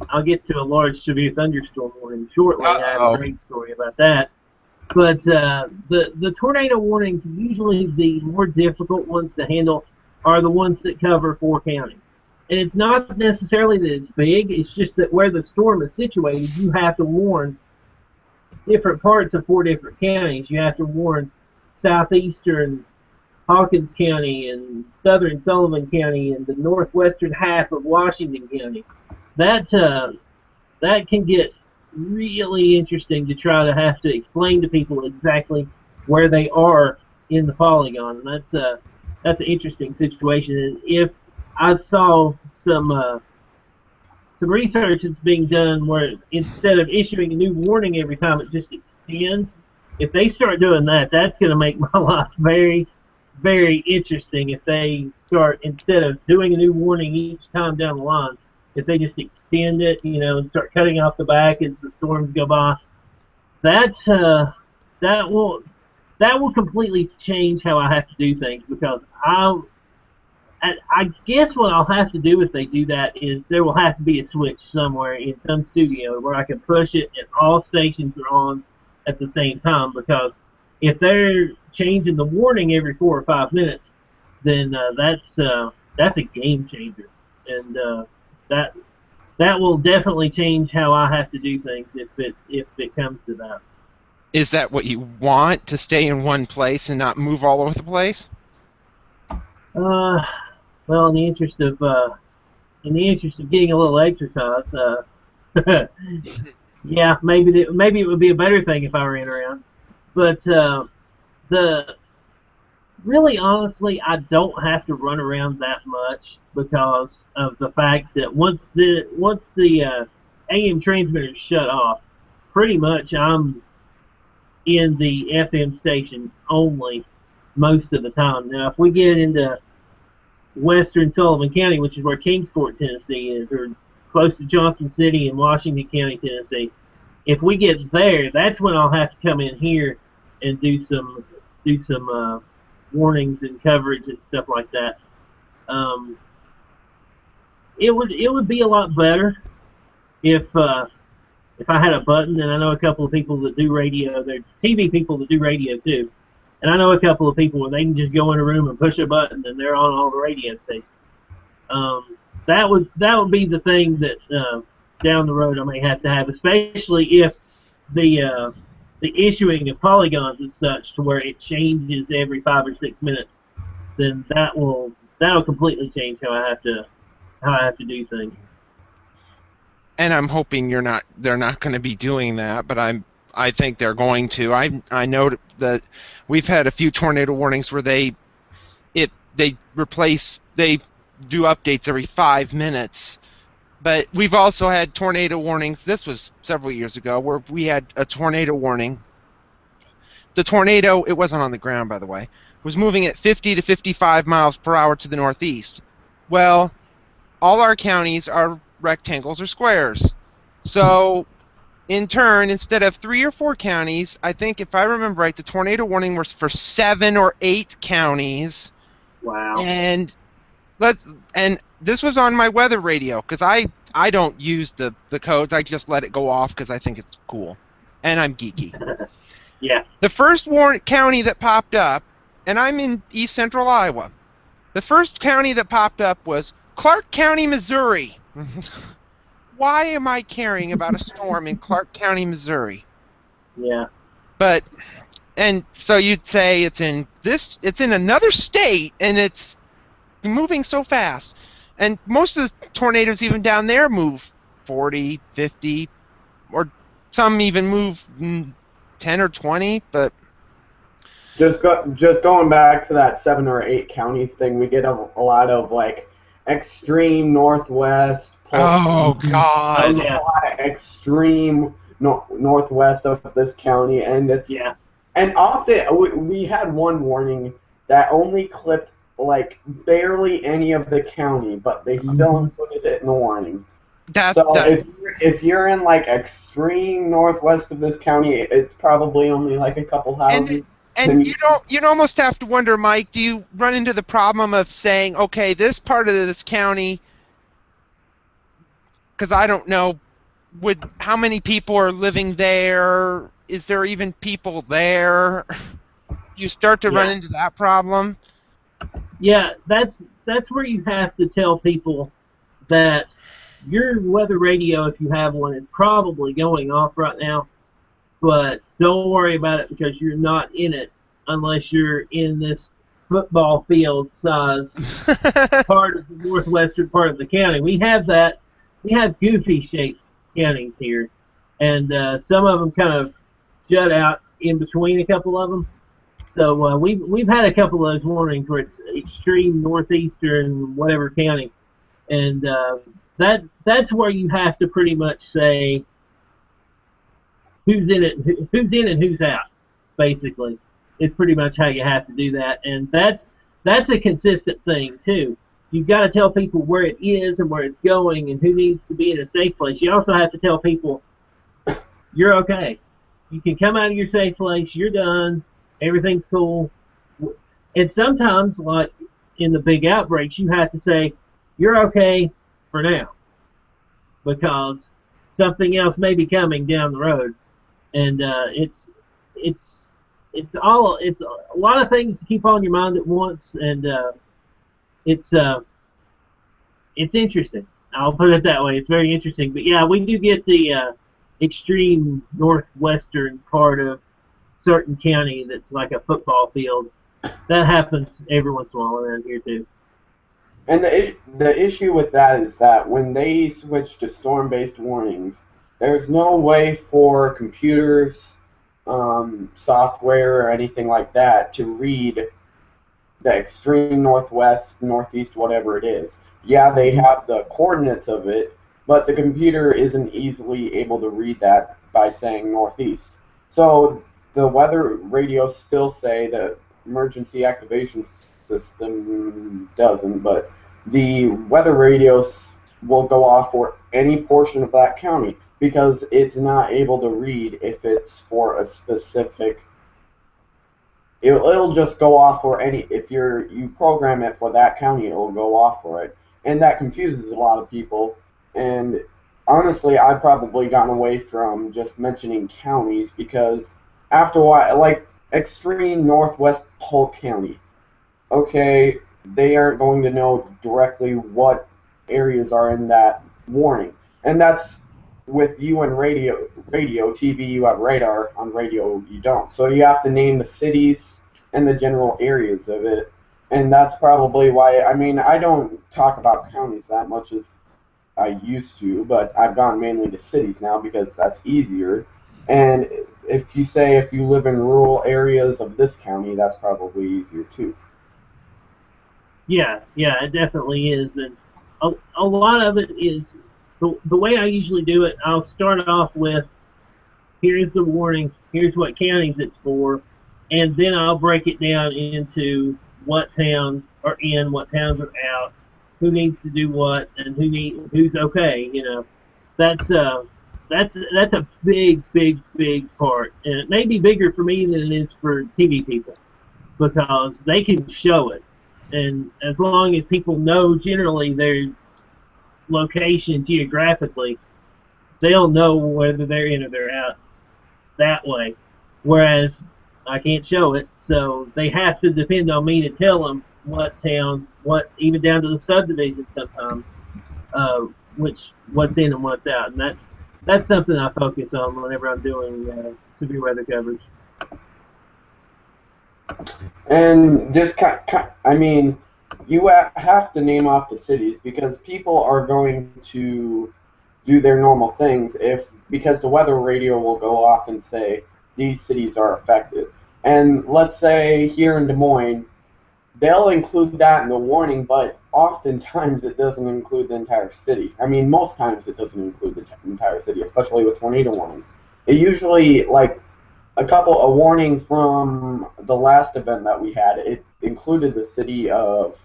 I'll get to a large severe thunderstorm warning shortly. I have a great story about that. But the tornado warnings, usually the more difficult ones to handle, are the ones that cover 4 counties. And it's not necessarily that it's big, it's just that where the storm is situated, you have to warn different parts of 4 different counties. You have to warn southeastern Hawkins County and southern Sullivan County and the northwestern half of Washington County. That can get really interesting to try to have to explain to people exactly where they are in the polygon. And that's an interesting situation. And if I saw some research that's being done where instead of issuing a new warning every time, it just extends. If they start doing that, that's going to make my life very, very interesting if they start, instead of doing a new warning each time down the line, if they just extend it, and start cutting off the back as the storms go by. That that will that will completely change how I have to do things, because I guess what I'll have to do if they do that is there will have to be a switch somewhere in some studio where I can push it and all stations are on at the same time, because if they're changing the warning every 4 or 5 minutes, then that's a game changer, and that that will definitely change how I have to do things if it comes to that. Is that what you want, to stay in one place and not move all over the place? Well, in the interest of getting a little exercise, yeah, maybe it would be a better thing if I ran around. But the really, honestly, I don't have to run around that much, because of the fact that once the AM transmitters shut off, pretty much I'm in the FM station only most of the time. Now, if we get into western Sullivan County, which is where Kingsport, Tennessee is, or close to Johnson City in Washington County, Tennessee, if we get there, that's when I'll have to come in here and do some warnings and coverage and stuff like that. It would be a lot better if I had a button, and I know a couple of people that do radio. They're TV people that do radio too, and I know a couple of people where they can just go in a room and push a button and they're on all the radio stations. That would be the thing that down the road I may have to have, especially if the issuing of polygons is such to where it changes every 5 or 6 minutes. Then that'll completely change how I have to do things. And I'm hoping they're not going to be doing that, but I think they're going to. I know that we've had a few tornado warnings where they do updates every 5 minutes. But we've also had tornado warnings. This was several years ago, where we had a tornado warning. The tornado, it wasn't on the ground, by the way, was moving at 50 to 55 miles per hour to the northeast. Well, all our counties are rectangles or squares. So, in turn, instead of 3 or 4 counties, I think, if I remember right, the tornado warning was for 7 or 8 counties. Wow. And this was on my weather radio, because I don't use the codes. I just let it go off because I think it's cool. And I'm geeky. Yeah. The first county that popped up, and I'm in east central Iowa, the first county that popped up was Clark County, Missouri. Why am I caring about a storm in Clark County, Missouri? Yeah. And so you'd say it's in another state, and it's moving so fast. And most of the tornadoes even down there move 40, 50, or some even move 10 or 20, but just going back to that 7 or 8 counties thing, we get a lot of like extreme northwest. Oh God! A lot of extreme northwest of this county, and it's And often we had one warning that only clipped like barely any of the county, but they still included it in the warning. If you're in like extreme northwest of this county, it's probably only like a couple houses. And you'd almost have to wonder, Mike, do you run into the problem of saying, okay, this part of this county, because I don't know, how many people are living there? Is there even people there? You start to run into that problem. Yeah, that's where you have to tell people that your weather radio, if you have one, is probably going off right now, but don't worry about it because you're not in it unless you're in this football field size part of the northwestern part of the county. We have goofy shaped counties here, and some of them kind of jut out in between a couple of them. So we've had a couple of those warnings where it's extreme northeastern whatever county, and that's where you have to pretty much say who's in it and who's out, basically. It's pretty much how you have to do that, and that's a consistent thing too. You've got to tell people where it is and where it's going and who needs to be in a safe place. You also have to tell people you're okay. You can come out of your safe place. You're done. Everything's cool. And sometimes, like in the big outbreaks, you have to say you're okay for now because something else may be coming down the road, and it's it's a lot of things to keep on your mind at once, and it's it's interesting. I'll put it that way. It's very interesting. But yeah, we do get the extreme northwestern part of certain county that's like a football field. That happens every once in a while around here too. And the issue with that is that when they switch to storm-based warnings, there's no way for computers, software, or anything like that to read the extreme northwest, northeast, whatever it is. Yeah, they have the coordinates of it, but the computer isn't easily able to read that by saying northeast. So the weather radios still say the emergency activation system doesn't, but the weather radios will go off for any portion of that county because it's not able to read if it's for a specific. It'll just go off for any. If you program it for that county, it'll go off for it, and that confuses a lot of people. And honestly, I've probably gotten away from just mentioning counties because after a while, like extreme northwest Polk County, okay, they aren't going to know directly what areas are in that warning. And that's with you and radio, TV, you have radar, on radio, you don't. So you have to name the cities and the general areas of it. And that's probably why, I mean, I don't talk about counties that much as I used to, but I've gone mainly to cities now because that's easier. And if you live in rural areas of this county, that's probably easier too. Yeah, it definitely is, and a lot of it is the way I usually do it. I'll start off with here's the warning, here's what counties it's for, and then I'll break it down into what towns are in, what towns are out, who needs to do what, and who's okay. You know, that's a big part, and it may be bigger for me than it is for TV people because they can show it. And as long as people know generally their location geographically, they'll know whether they're in or they're out that way. Whereas I can't show it, so they have to depend on me to tell them what town, even down to the subdivision sometimes, what's in and what's out. And that's something I focus on whenever I'm doing severe weather coverage. And just I mean, you have to name off the cities because people are going to do their normal things because the weather radio will go off and say these cities are affected. And let's say here in Des Moines, they'll include that in the warning, but oftentimes it doesn't include the entire city. I mean, most times it doesn't include the entire city, especially with tornado warnings. It usually, like, a warning from the last event that we had, it included the city of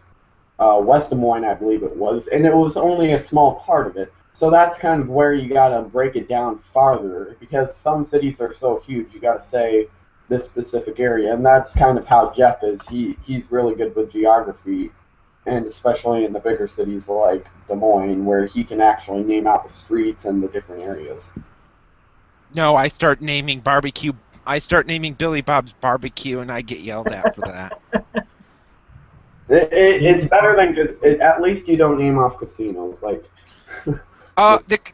West Des Moines, I believe it was, and it was only a small part of it. So that's kind of where you gotta break it down farther, because some cities are so huge, you gotta say this specific area, and that's kind of how Jeff is. He's really good with geography, and especially in the bigger cities like Des Moines, where he can actually name out the streets and the different areas. No, I start naming Billy Bob's Barbecue, and I get yelled at for that. It's better than at least you don't name off casinos. Like,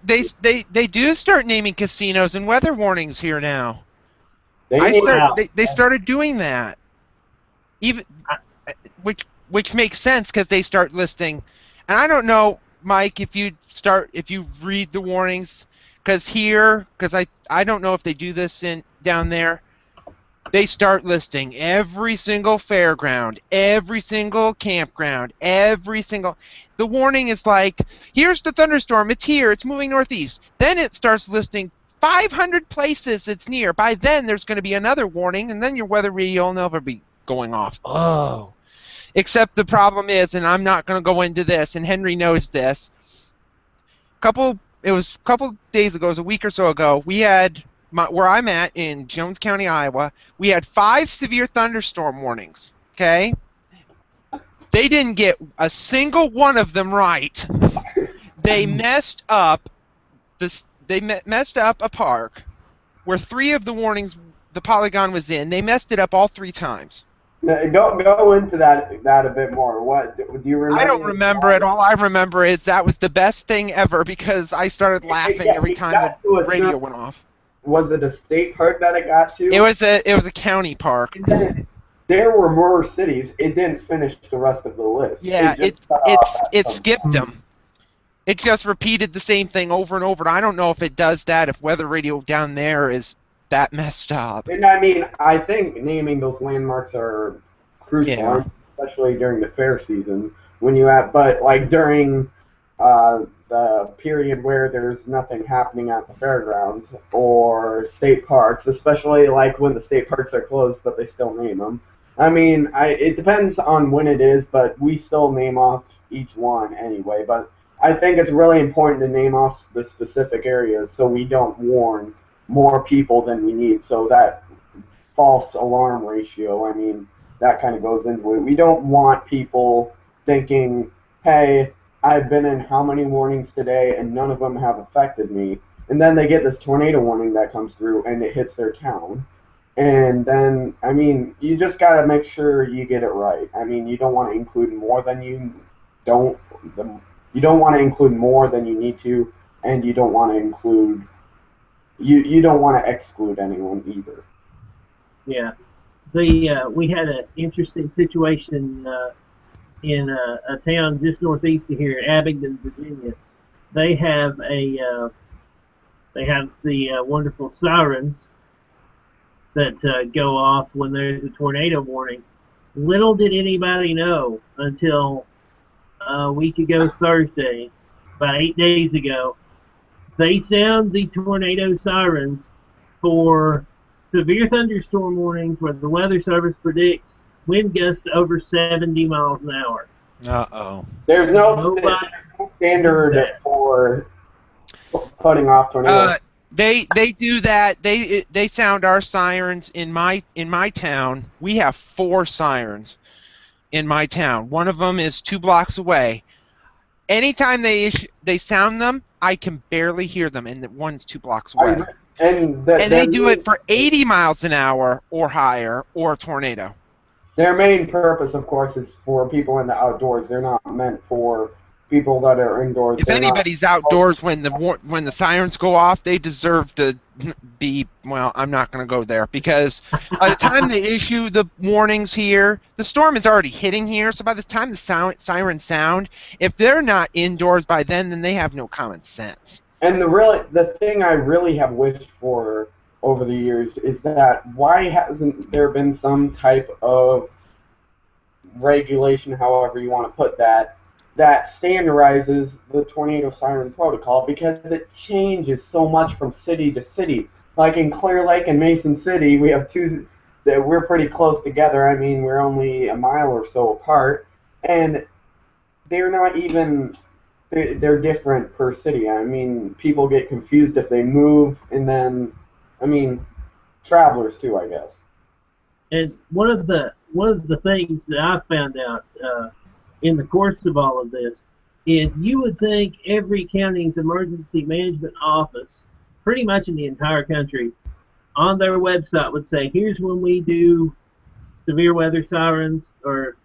they do start naming casinos and weather warnings here now. They started doing that, even which makes sense because they start listing. And I don't know, Mike, if you read the warnings. Because I don't know if they do this down there. They start listing every single fairground, every single campground, the warning is like, here's the thunderstorm, it's here, it's moving northeast. Then it starts listing 500 places it's near. By then, there's going to be another warning, and then your weather radio will never be going off. Oh. Except the problem is, and I'm not going to go into this, and Henry knows this. It was a couple days ago, it was a week or so ago, we had, where I'm at in Jones County, Iowa, we had 5 severe thunderstorm warnings, okay? They didn't get a single one of them right. They messed up messed up a park where 3 of the warnings the Polygon was in. They messed it up all 3 times. Go into that a bit more. What do you remember? I don't remember it. All I remember is that was the best thing ever because I started laughing every time the radio went off. Was it a state park that it got to? It was a county park. There were more cities. It didn't finish the rest of the list. Yeah, it skipped them. It just repeated the same thing over and over. I don't know if it does that, if weather radio down there is that messed up. And I mean, I think naming those landmarks are crucial, especially during the fair season. But like during the period where there's nothing happening at the fairgrounds or state parks, especially like when the state parks are closed, but they still name them. I mean, it depends on when it is, but we still name off each one anyway. But I think it's really important to name off the specific areas so we don't warn more people than we need. So that false alarm ratio, I mean, that kind of goes into it. We don't want people thinking, hey, I've been in how many warnings today and none of them have affected me. And then they get this tornado warning that comes through and it hits their town. And then, I mean, you just got to make sure you get it right. I mean, you don't want to include more than you don't. You don't want to include more than you need to, and you don't want to include. You don't want to exclude anyone either. Yeah, we had an interesting situation in a town just northeast of here, Abingdon, Virginia. They have the wonderful sirens that go off when there's a tornado warning. Little did anybody know until a week ago Thursday, about 8 days ago, they sound the tornado sirens for severe thunderstorm warnings where the Weather Service predicts wind gusts over 70 miles an hour. Uh-oh. There's no standard for cutting off tornadoes. They do that. They sound our sirens in my town. We have 4 sirens in my town. One of them is 2 blocks away. Anytime they sound them, I can barely hear them, and one's 2 blocks away. And they do it for 80 miles an hour or higher, or a tornado. Their main purpose, of course, is for people in the outdoors. They're not meant for people that are indoors. If anybody's outdoors when the sirens go off, they deserve to be, well, I'm not going to go there, because by the time they issue the warnings here, the storm is already hitting here, so by the time the sirens sound, if they're not indoors by then they have no common sense. And the thing I really have wished for over the years is that why hasn't there been some type of regulation, however you want to put that standardizes the tornado siren protocol, because it changes so much from city to city. Like in Clear Lake and Mason City, we have 2 that we're pretty close together. I mean, we're only a mile or so apart, and they're not even. They're different per city. I mean, people get confused if they move, and then, I mean, travelers too, I guess. And one of the things that I found out in the course of all of this is you would think every county's emergency management office, pretty much in the entire country, on their website would say, here's when we do severe weather sirens, or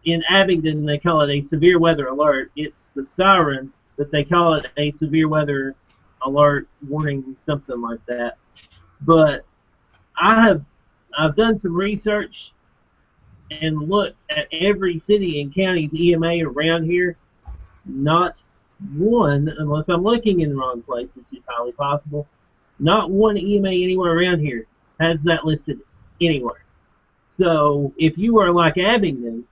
in Abingdon they call it a severe weather alert. It's the siren, but they call it a severe weather alert warning, something like that. But I've done some research and looked at every city and county's EMA around here. Not one, unless I'm looking in the wrong place, which is highly possible, not one EMA anywhere around here has that listed anywhere. So if you are like Abingdon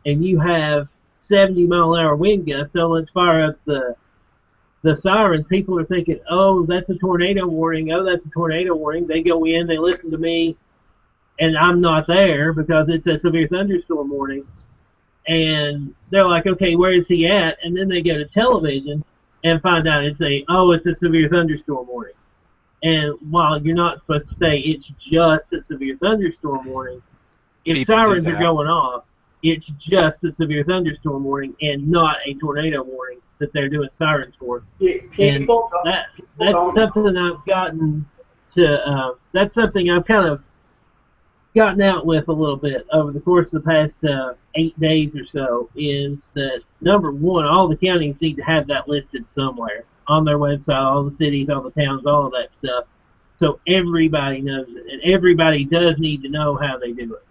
and you have 70-mile-an-hour wind gusts, so let's fire up the the sirens, people are thinking, oh, that's a tornado warning. Oh, that's a tornado warning. They go in, they listen to me, and I'm not there because it's a severe thunderstorm warning. And they're like, okay, where is he at? And then they go to television and find out it's a severe thunderstorm warning. And while you're not supposed to say it's just a severe thunderstorm warning, if People do sirens are that. going off, it's just a severe thunderstorm warning and not a tornado warning that they're doing sirens for. And that's something I've gotten to. That's something I've kind of gotten out with a little bit over the course of the past 8 days or so. Is that number one? All the counties need to have that listed somewhere on their website. All the cities, all the towns, all of that stuff, so everybody knows it, and everybody does need to know how they do it.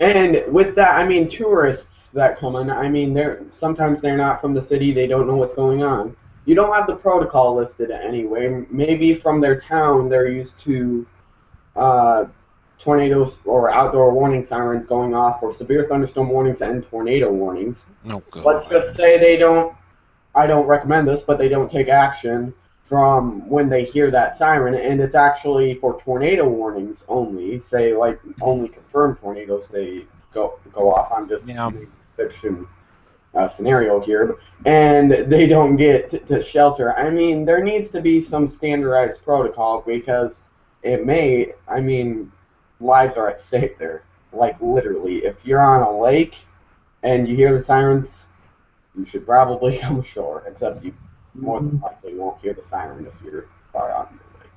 And with that, I mean, tourists that come in, I mean, sometimes they're not from the city, they don't know what's going on. You don't have the protocol listed anyway. Maybe from their town, they're used to tornadoes or outdoor warning sirens going off for severe thunderstorm warnings and tornado warnings. Oh, God. Let's just say I don't recommend this, but they don't take action from when they hear that siren, and it's actually for tornado warnings only. Say, like, only confirmed tornadoes they go off. I'm just making a fiction scenario here, and they don't get to shelter. I mean, there needs to be some standardized protocol because lives are at stake there. Like, literally, if you're on a lake and you hear the sirens, you should probably come ashore, except you more than likely won't hear the siren if you're far out in the lake.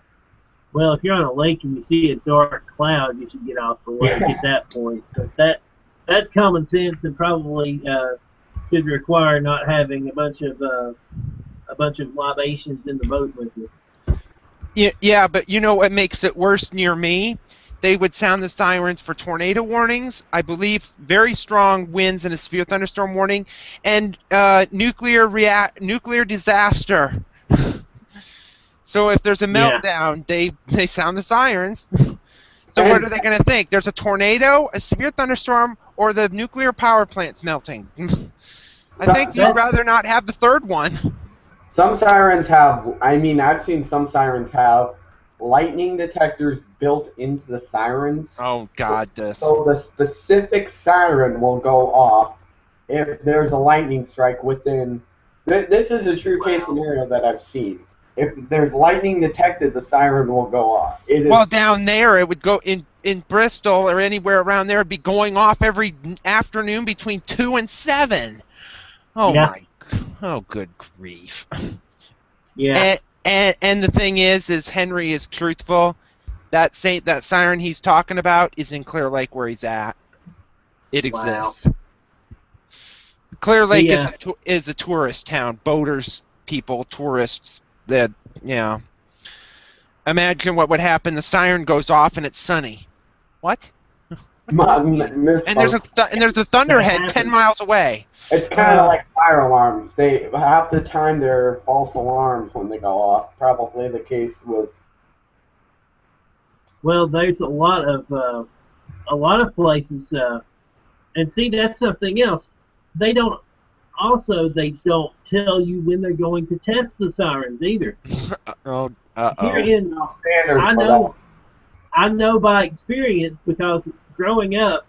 Well, if you're on a lake and you see a dark cloud, you should get off the lake at that point. But that's common sense, and probably should require not having a bunch of libations in the boat with you. Yeah, but you know what makes it worse near me? They would sound the sirens for tornado warnings, I believe very strong winds and a severe thunderstorm warning, and nuclear disaster. So if there's a meltdown, they sound the sirens. So what are they going to think? There's a tornado, a severe thunderstorm, or the nuclear power plant's melting? I think you'd rather not have the third one. Some sirens have, I've seen some sirens have lightning detectors built into the sirens. Oh, God, So the specific siren will go off if there's a lightning strike within... This is a true case scenario that I've seen. If there's lightning detected, the siren will go off. Well, down there, it would go in Bristol or anywhere around there, it'd be going off every afternoon between 2 and 7. Oh, oh, good grief. Yeah. And the thing is Henry is truthful. That siren he's talking about is in Clear Lake where he's at. It exists. Wow. Clear Lake is a tourist town. Boaters, people, tourists. Imagine what would happen. The siren goes off and it's sunny. What? And there's a thunderhead 10 miles away. It's kind of like fire alarms. Half the time they're false alarms when they go off. Probably the case with. Well, there's a lot of places, and see, that's something else. They don't tell you when they're going to test the sirens either. I know by experience, because growing up,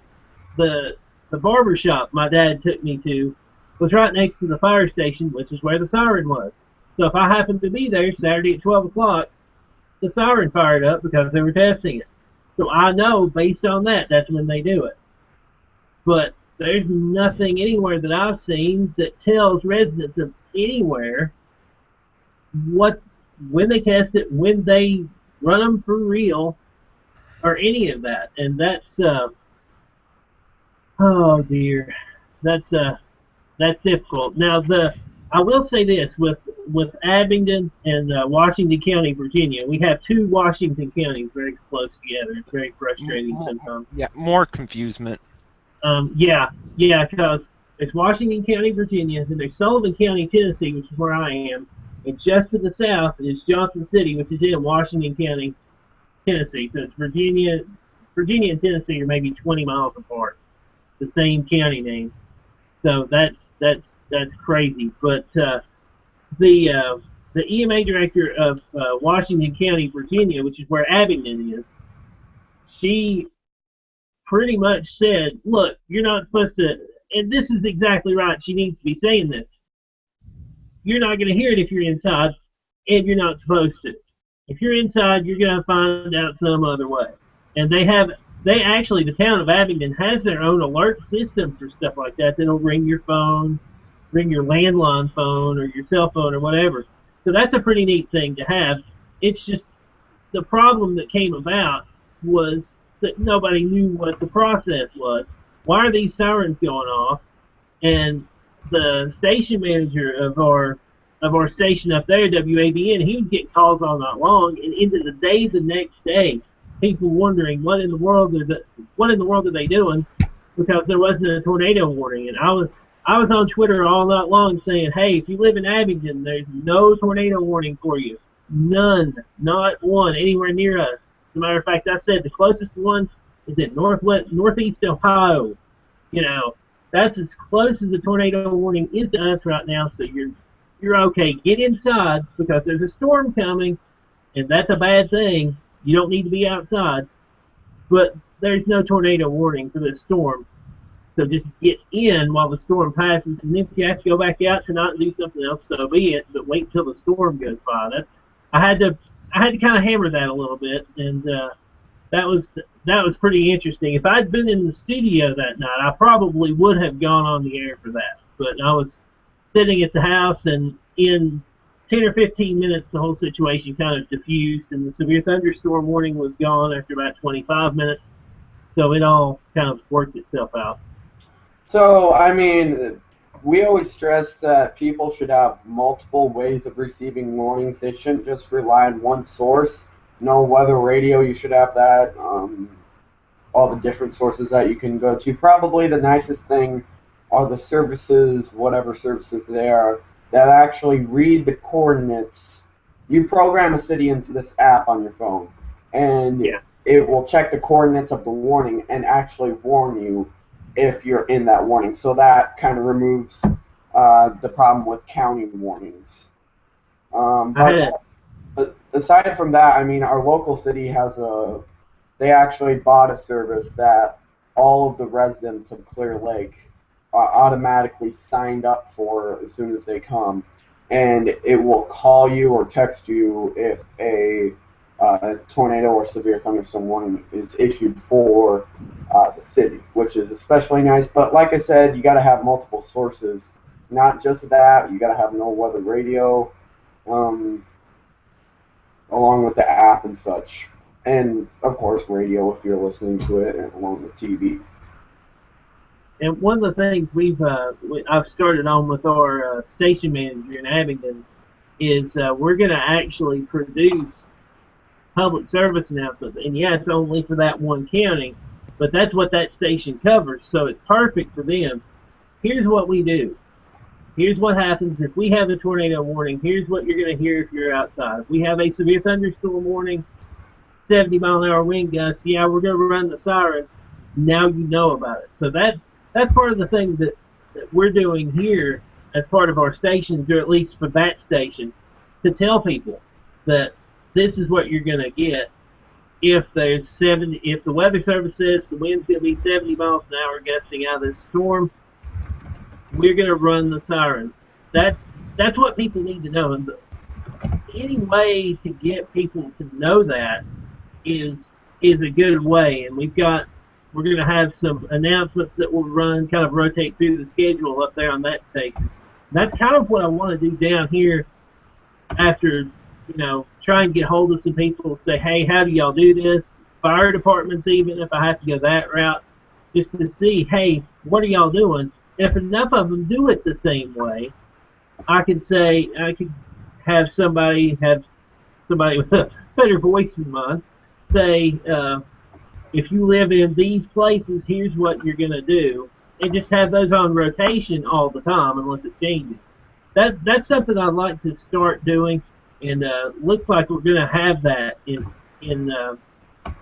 the barber shop my dad took me to was right next to the fire station, which is where the siren was. So if I happened to be there Saturday at 12 o'clock, the siren fired up because they were testing it. So I know, based on that, that's when they do it. But there's nothing anywhere that I've seen that tells residents of anywhere when they test it, when they run them for real, or any of that. And that's oh dear, that's difficult. Now I will say this, with Abingdon and Washington County, Virginia, we have two Washington counties very close together. It's very frustrating sometimes. Yeah, more confusement. Because it's Washington County, Virginia, and there's Sullivan County, Tennessee, which is where I am, and just to the south is Johnson City, which is in Washington County, Tennessee. So it's Virginia and Tennessee are maybe 20 miles apart, the same county name. So that's crazy. But the EMA director of Washington County, Virginia, which is where Abingdon is, she pretty much said, look, you're not supposed to, and this is exactly right, she needs to be saying this. You're not going to hear it if you're inside, and you're not supposed to. If you're inside, you're going to find out some other way. And they actually, the town of Abingdon has their own alert system for stuff like that. That'll ring your phone, ring your landline phone or your cell phone or whatever. So that's a pretty neat thing to have. It's just the problem that came about was that nobody knew what the process was. Why are these sirens going off? And the station manager of our station up there, WABN, he was getting calls all night long, and into the next day, people wondering what in the world are they doing, because there wasn't a tornado warning. And I was on Twitter all night long saying, hey, if you live in Abingdon, there's no tornado warning for you. None, not one, anywhere near us. As a matter of fact, I said the closest one is in northeast Ohio. You know, that's as close as a tornado warning is to us right now. So you're okay. Get inside, because there's a storm coming, and that's a bad thing. You don't need to be outside, but there's no tornado warning for this storm. So just get in while the storm passes, and if you have to go back out tonight and do something else, so be it. But wait until the storm goes by. I had to kind of hammer that a little bit, and that was pretty interesting. If I'd been in the studio that night, I probably would have gone on the air for that. But I was sitting at the house, and in 10 or 15 minutes, the whole situation kind of diffused, and the severe thunderstorm warning was gone after about 25 minutes. So it all kind of worked itself out. So, I mean, we always stress that people should have multiple ways of receiving warnings. They shouldn't just rely on one source. No weather radio, you should have that. All the different sources that you can go to. Probably the nicest thing are the services, whatever services they are, that actually read the coordinates. You program a city into this app on your phone, and it will check the coordinates of the warning and actually warn you if you're in that warning. So that kind of removes the problem with county warnings. But aside from that, I mean, our local city they actually bought a service that all of the residents of Clear Lake are automatically signed up for as soon as they come, and it will call you or text you if a tornado or severe thunderstorm warning is issued for the city, which is especially nice. But like I said, you got to have multiple sources. Not just that, you got to have no weather radio, along with the app and such, and of course radio if you're listening to it, and along with TV. And one of the things I've started on with our station manager in Abingdon is we're going to actually produce public service announcements. And yeah, it's only for that one county, but that's what that station covers, so it's perfect for them. Here's what we do. Here's what happens if we have a tornado warning. Here's what you're going to hear if you're outside. If we have a severe thunderstorm warning, 70-mile-an-hour wind gusts, yeah, we're going to run the sirens. Now you know about it. So that's part of the thing that we're doing here as part of our stations, or at least for that station, to tell people that this is what you're going to get if the weather service says the wind's going to be 70 miles an hour gusting out of this storm. We're going to run the siren. That's what people need to know. And any way to get people to know that is a good way. And we're going to have some announcements that will kind of rotate through the schedule up there on that station. That's kind of what I want to do down here after, try and get hold of some people, say, hey, how do y'all do this? Fire departments, even if I have to go that route, just to see, hey, what are y'all doing? If enough of them do it the same way, I could have somebody with a better voice than mine say, if you live in these places, here's what you're going to do, and just have those on rotation all the time unless it changes. That's something I'd like to start doing, and looks like we're going to have that in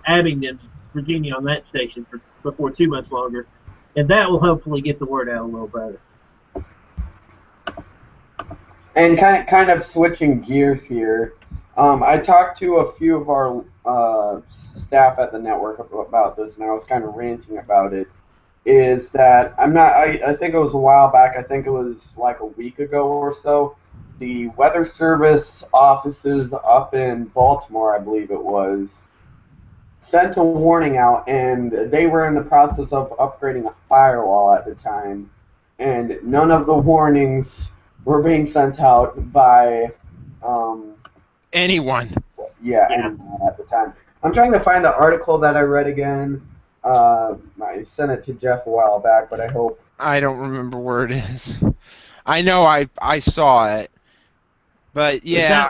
Abingdon, Virginia, on that station before too much longer. And that will hopefully get the word out a little better. And kind of switching gears here, I talked to a few of our staff at the network about this, and I was kind of ranting about it. Is that I'm not? I think it was a while back. I think it was like a week ago or so. The Weather Service offices up in Baltimore, I believe it was, sent a warning out, and they were in the process of upgrading a firewall at the time, and none of the warnings were being sent out by, um, Anyone. yeah, Yeah. anyone at the time. I'm trying to find the article that I read again. I sent it to Jeff a while back, but I hope. I don't remember where it is. I know I saw it, but yeah,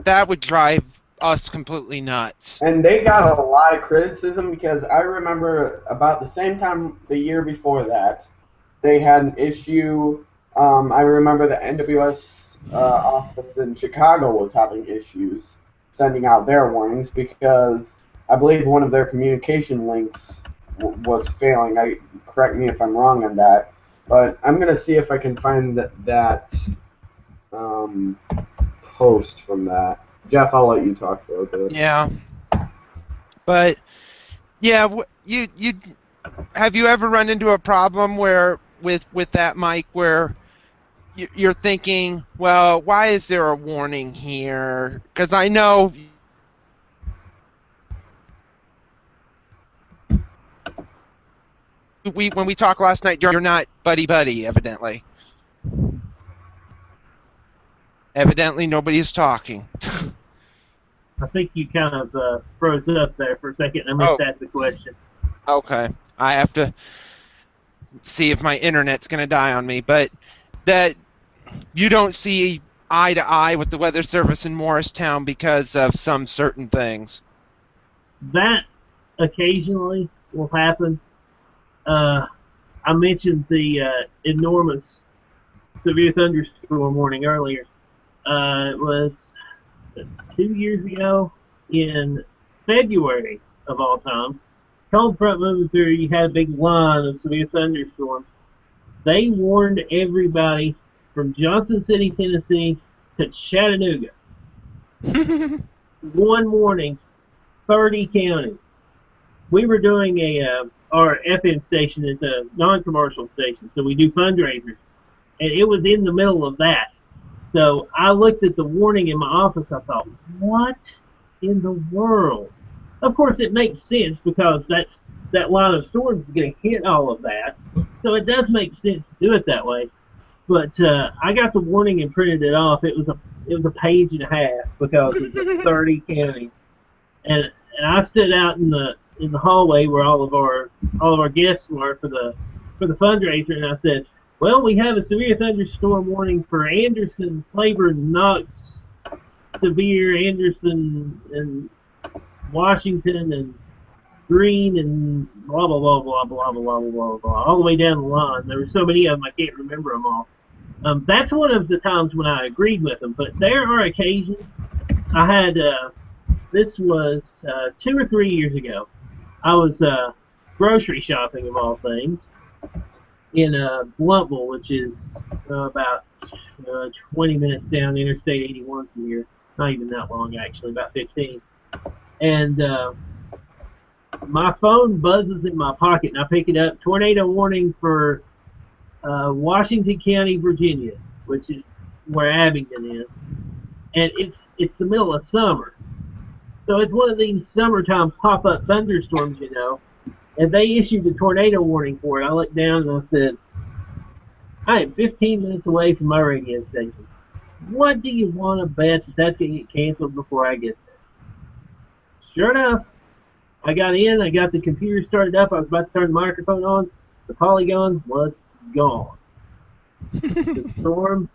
that would drive us completely nuts. And they got a lot of criticism because I remember about the same time the year before that, they had an issue. I remember the NWS office in Chicago was having issues sending out their warnings because I believe one of their communication links was failing. Correct me if I'm wrong on that, but I'm gonna see if I can find that um, post from that. Jeff, I'll let you talk for a bit. Yeah, but yeah, you have you ever run into a problem where with that mic where you're thinking, well, why is there a warning here? Because I know when we talked last night, you're not buddy, evidently. Evidently, nobody's talking. I think you kind of froze up there for a second. I missed to ask the question. Okay, I have to see if my internet's going to die on me, but that you don't see eye to eye with the Weather Service in Morristown because of some certain things. That occasionally will happen. I mentioned the enormous severe thunderstorm warning earlier. It was 2 years ago in February of all times. Cold front moving through, you had a big line of severe thunderstorms. They warned everybody from Johnson City, Tennessee to Chattanooga. One morning, 30 counties. We were doing our FM station is a non-commercial station, so we do fundraisers, and it was in the middle of that. So I looked at the warning in my office. I thought, what in the world? Of course, it makes sense because that line of storms is going to hit all of that. So it does make sense to do it that way. But I got the warning and printed it off. It was a page and a half because of the 30 counties, and I stood out in the hallway where all of our guests were for the fundraiser, and I said, well, we have a severe thunderstorm warning for Anderson, Claiborne, Knox, Sevier, Anderson, and Washington, and Green, and blah, blah, blah, blah, blah, blah, blah, blah, blah, all the way down the line. There were so many of them, I can't remember them all. That's one of the times when I agreed with them, but there are occasions. I had, this was 2 or 3 years ago. I was grocery shopping, of all things, in Blountville, which is about 20 minutes down Interstate 81 from here. Not even that long, actually, about 15. And my phone buzzes in my pocket, and I pick it up. Tornado warning for Washington County, Virginia, which is where Abingdon is. And it's the middle of summer. So it's one of these summertime pop-up thunderstorms, you know. And they issued a tornado warning for it. I looked down and I said, I am 15 minutes away from my radio station. What do you want to bet that that's going to get canceled before I get there? Sure enough, I got in, I got the computer started up, I was about to turn the microphone on. The Polygon was gone. The storm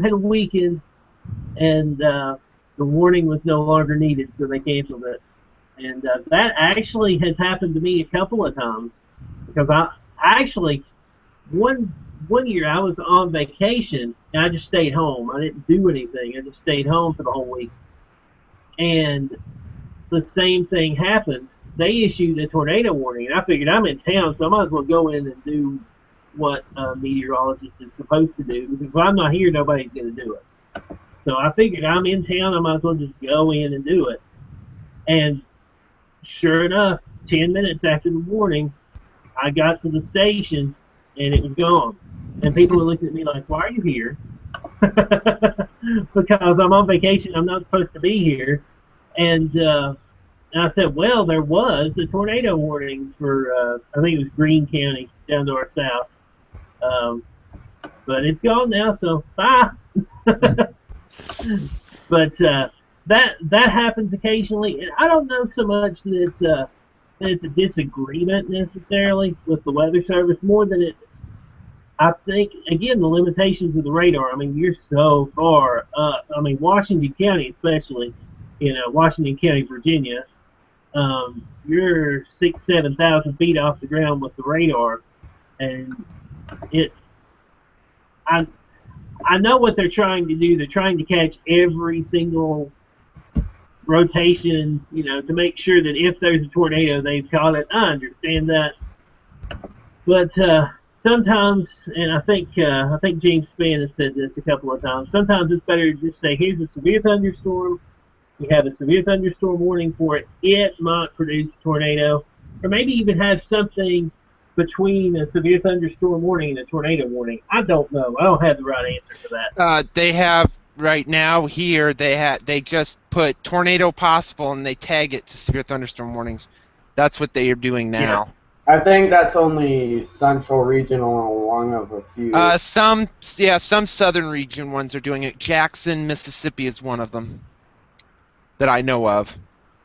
had weakened, and the warning was no longer needed, so they canceled it. And that actually has happened to me a couple of times, because I actually, one year I was on vacation and I just stayed home. I didn't do anything. I just stayed home for the whole week. And the same thing happened. They issued a tornado warning, and I figured I'm in town, so I might as well go in and do what a meteorologist is supposed to do, because when I'm not here, nobody's going to do it. So I figured I'm in town, I might as well just go in and do it. And sure enough, 10 minutes after the warning, I got to the station and it was gone. And people were looking at me like, why are you here? Because I'm on vacation, I'm not supposed to be here. And I said, well, there was a tornado warning for, I think it was Greene County, down north south. But it's gone now, so bye. But that happens occasionally, and I don't know so much that it's a disagreement necessarily with the Weather Service, more than it's, I think, again, the limitations of the radar. I mean, you're so far up. I mean, Washington County especially, Washington County, Virginia, you're 6,000–7,000 feet off the ground with the radar, and I know what they're trying to do. They're trying to catch every single rotation, to make sure that if there's a tornado, they've caught it. I understand that, but sometimes, and I think James Spann has said this a couple of times. Sometimes it's better to just say, "Here's a severe thunderstorm. You have a severe thunderstorm warning for it. It might produce a tornado, or maybe even have something between a severe thunderstorm warning and a tornado warning." I don't know. I don't have the right answer for that. They have right now here. They just put tornado possible and they tag it to severe thunderstorm warnings. That's what they are doing now. I think that's only central regional, one of a few. Some southern region ones are doing it. Jackson, Mississippi is one of them that I know of.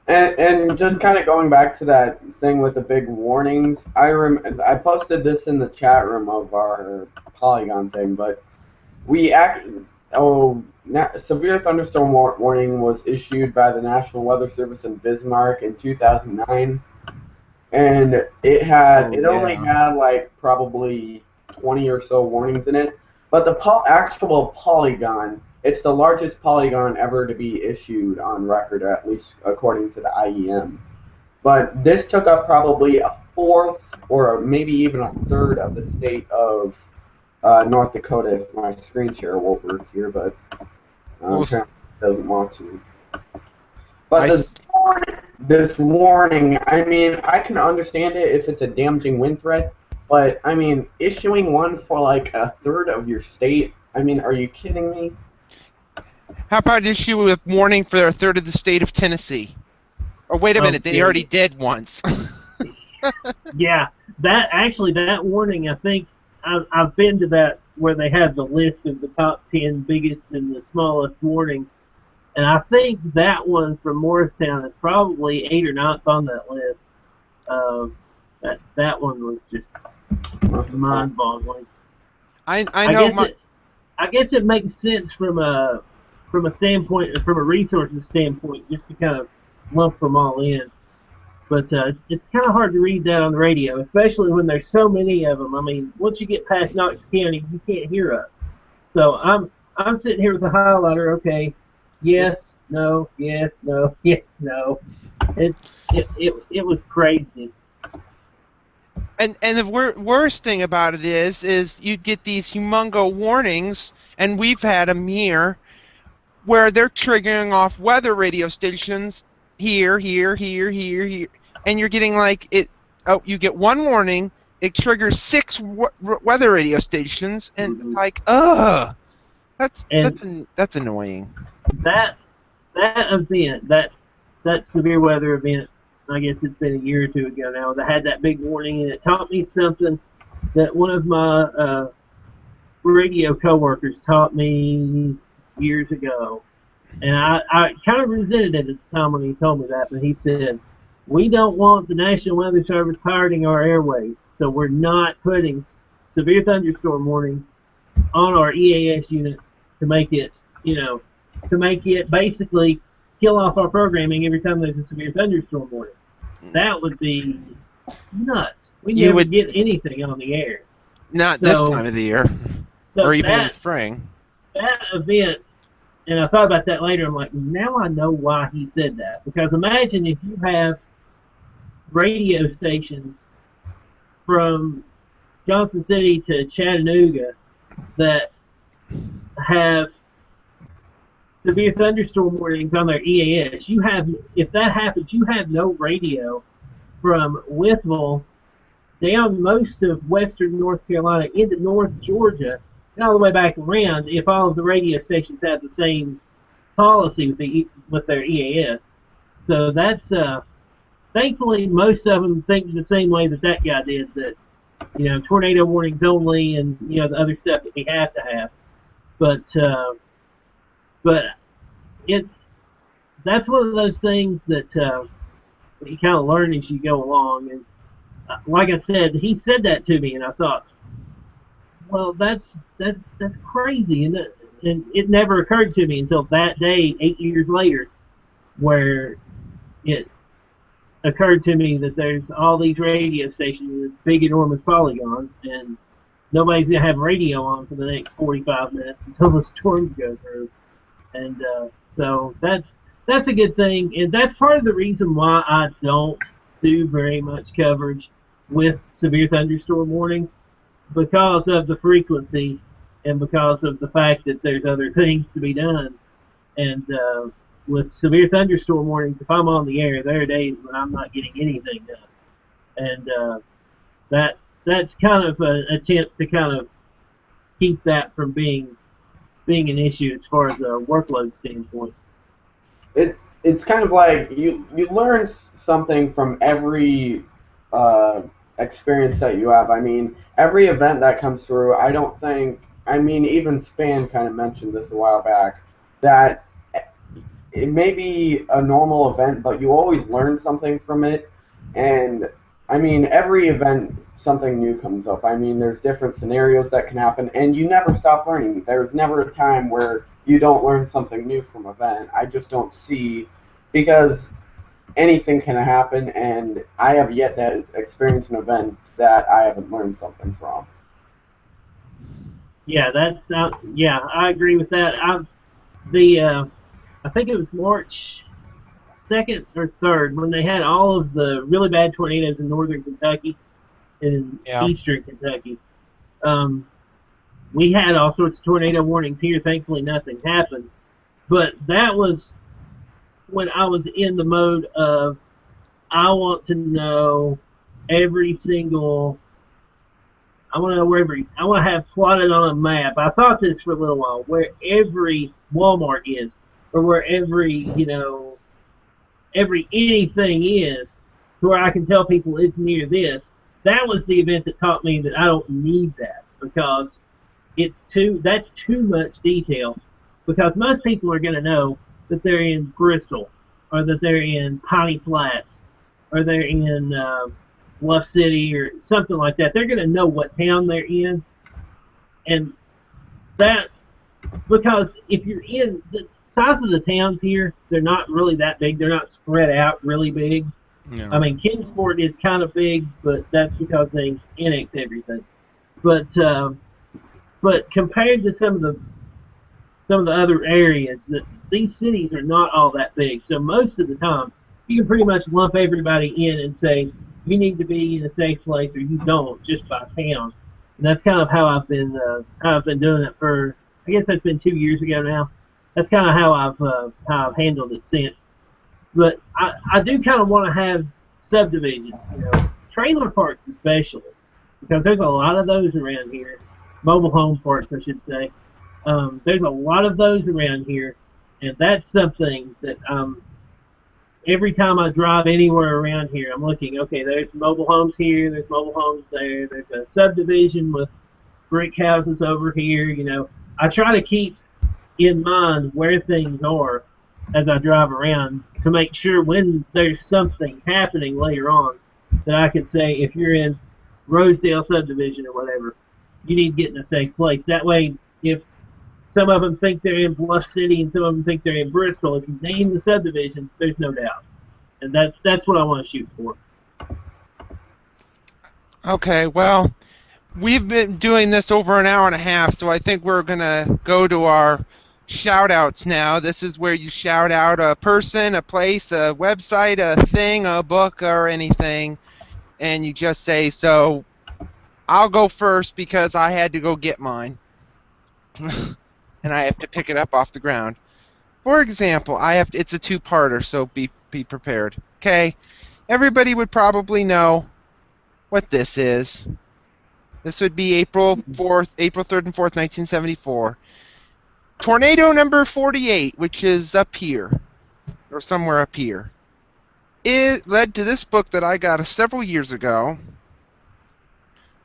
And just kind of going back to that thing with the big warnings, I posted this in the chat room of our Polygon thing, but severe thunderstorm warning was issued by the National Weather Service in Bismarck in 2009, and it only had like probably 20 or so warnings in it, but the actual Polygon. It's the largest polygon ever to be issued on record, or at least according to the IEM. But this took up probably a fourth or maybe even a third of the state of North Dakota, if my screen share won't work here, but it doesn't want to. But this warning, I mean, I can understand it if it's a damaging wind threat, but, I mean, issuing one for like a third of your state, I mean, are you kidding me? How about issue a warning for a third of the state of Tennessee? Or wait a minute, they already did once. Yeah, that warning, I think I've been to that where they have the list of the top 10 biggest and the smallest warnings, and I think that one from Morristown is probably 8th or 9th on that list. That one was just mind-boggling. I know. I guess it makes sense from a standpoint, from a resources standpoint, just to kind of lump them all in. But it's kind of hard to read that on the radio, especially when there's so many of them. I mean, once you get past Knox County, you can't hear us. So I'm sitting here with a highlighter. Okay, yes, no, yes, no, yes, no. It was crazy. And the worst thing about it is you get these humongo warnings, and we've had them here, where they're triggering off weather radio stations here, and you're getting like it. Oh, you get one warning, it triggers 6 weather radio stations, and it's like, that's annoying. That event, that severe weather event, I guess it's been a year or two ago now, that had that big warning, and it taught me something that one of my radio coworkers taught me years ago. And I kind of resented it at the time when he told me that, but he said, we don't want the National Weather Service pirating our airwaves, so we're not putting severe thunderstorm warnings on our EAS unit to make it, basically kill off our programming every time there's a severe thunderstorm warning. That would be nuts. We never get anything on the air. Not this time of the year, or even in the spring. That event, and I thought about that later, I'm like, now I know why he said that. Because imagine if you have radio stations from Johnson City to Chattanooga that have severe thunderstorm warnings on their EAS. If that happens, you have no radio from Withville down most of western North Carolina into North Georgia and all the way back around. If all of the radio stations have the same policy with their EAS, so that's thankfully most of them think the same way that guy did. That tornado warnings only, and the other stuff that we have to have. But that's one of those things that you kind of learn as you go along. And like I said, he said that to me, and I thought, well, that's crazy, and it never occurred to me until that day, 8 years later, where it occurred to me that there's all these radio stations with big, enormous polygons, and nobody's going to have radio on for the next 45 minutes until the storms go through. And so that's a good thing, and that's part of the reason why I don't do very much coverage with severe thunderstorm warnings, because of the frequency and because of the fact that there's other things to be done. And with severe thunderstorm warnings, if I'm on the air, there are days when I'm not getting anything done. And that's kind of an attempt to kind of keep that from being an issue as far as a workload standpoint. It's kind of like you learn something from every experience that you have. I mean, every event that comes through, even Span kind of mentioned this a while back, that it may be a normal event, but you always learn something from it. And I mean, every event, something new comes up. I mean, there's different scenarios that can happen, and you never stop learning. There's never a time where you don't learn something new from an event. I just don't see, because anything can happen, and I have yet to experience an event that I haven't learned something from. Yeah, I agree with that. I think it was March 2nd or 3rd when they had all of the really bad tornadoes in northern Kentucky and eastern Kentucky. We had all sorts of tornado warnings here. Thankfully, nothing happened. But that was when I was in the mode of, I want to know every single. I want to have plotted on a map. I thought this for a little while, where every Walmart is, or where every anything is, to where I can tell people it's near this. That was the event that taught me that I don't need that, because that's too much detail. Because most people are going to know that they're in Bristol, or that they're in Piney Flats, or they're in Bluff City, or something like that. They're going to know what town they're in, and that, because if you're in the size of the towns here, they're not really that big. They're not spread out really big. No. I mean, Kingsport is kind of big, but that's because they annex everything. But compared to some of the other areas, that these cities are not all that big. So most of the time, you can pretty much lump everybody in and say you need to be in a safe place, or you don't, just by town. And that's kind of how I've been doing it for. I guess that's been 2 years ago now. That's kind of how I've handled it since. But I do kind of want to have subdivisions, trailer parks especially, because there's a lot of those around here. Mobile home parks, I should say. There's a lot of those around here, and that's something that every time I drive anywhere around here, I'm looking, okay, there's mobile homes here, there's mobile homes there, there's a subdivision with brick houses over here. I try to keep in mind where things are as I drive around, to make sure when there's something happening later on that I can say, if you're in Rosedale subdivision or whatever, you need to get in a safe place. That way, if some of them think they're in Bluff City and some of them think they're in Bristol, if you name the subdivision, there's no doubt. And that's what I want to shoot for. Okay, well, we've been doing this over an hour and a half, so I think we're going to go to our shout-outs now. This is where you shout out a person, a place, a website, a thing, a book, or anything, and you just say, so I'll go first because I had to go get mine. And I have to pick it up off the ground. For example, it's a two-parter, so be prepared. Okay? Everybody would probably know what this is. This would be April 3rd and 4th, 1974. Tornado number 48, which is up here, or somewhere up here. It led to this book that I got several years ago,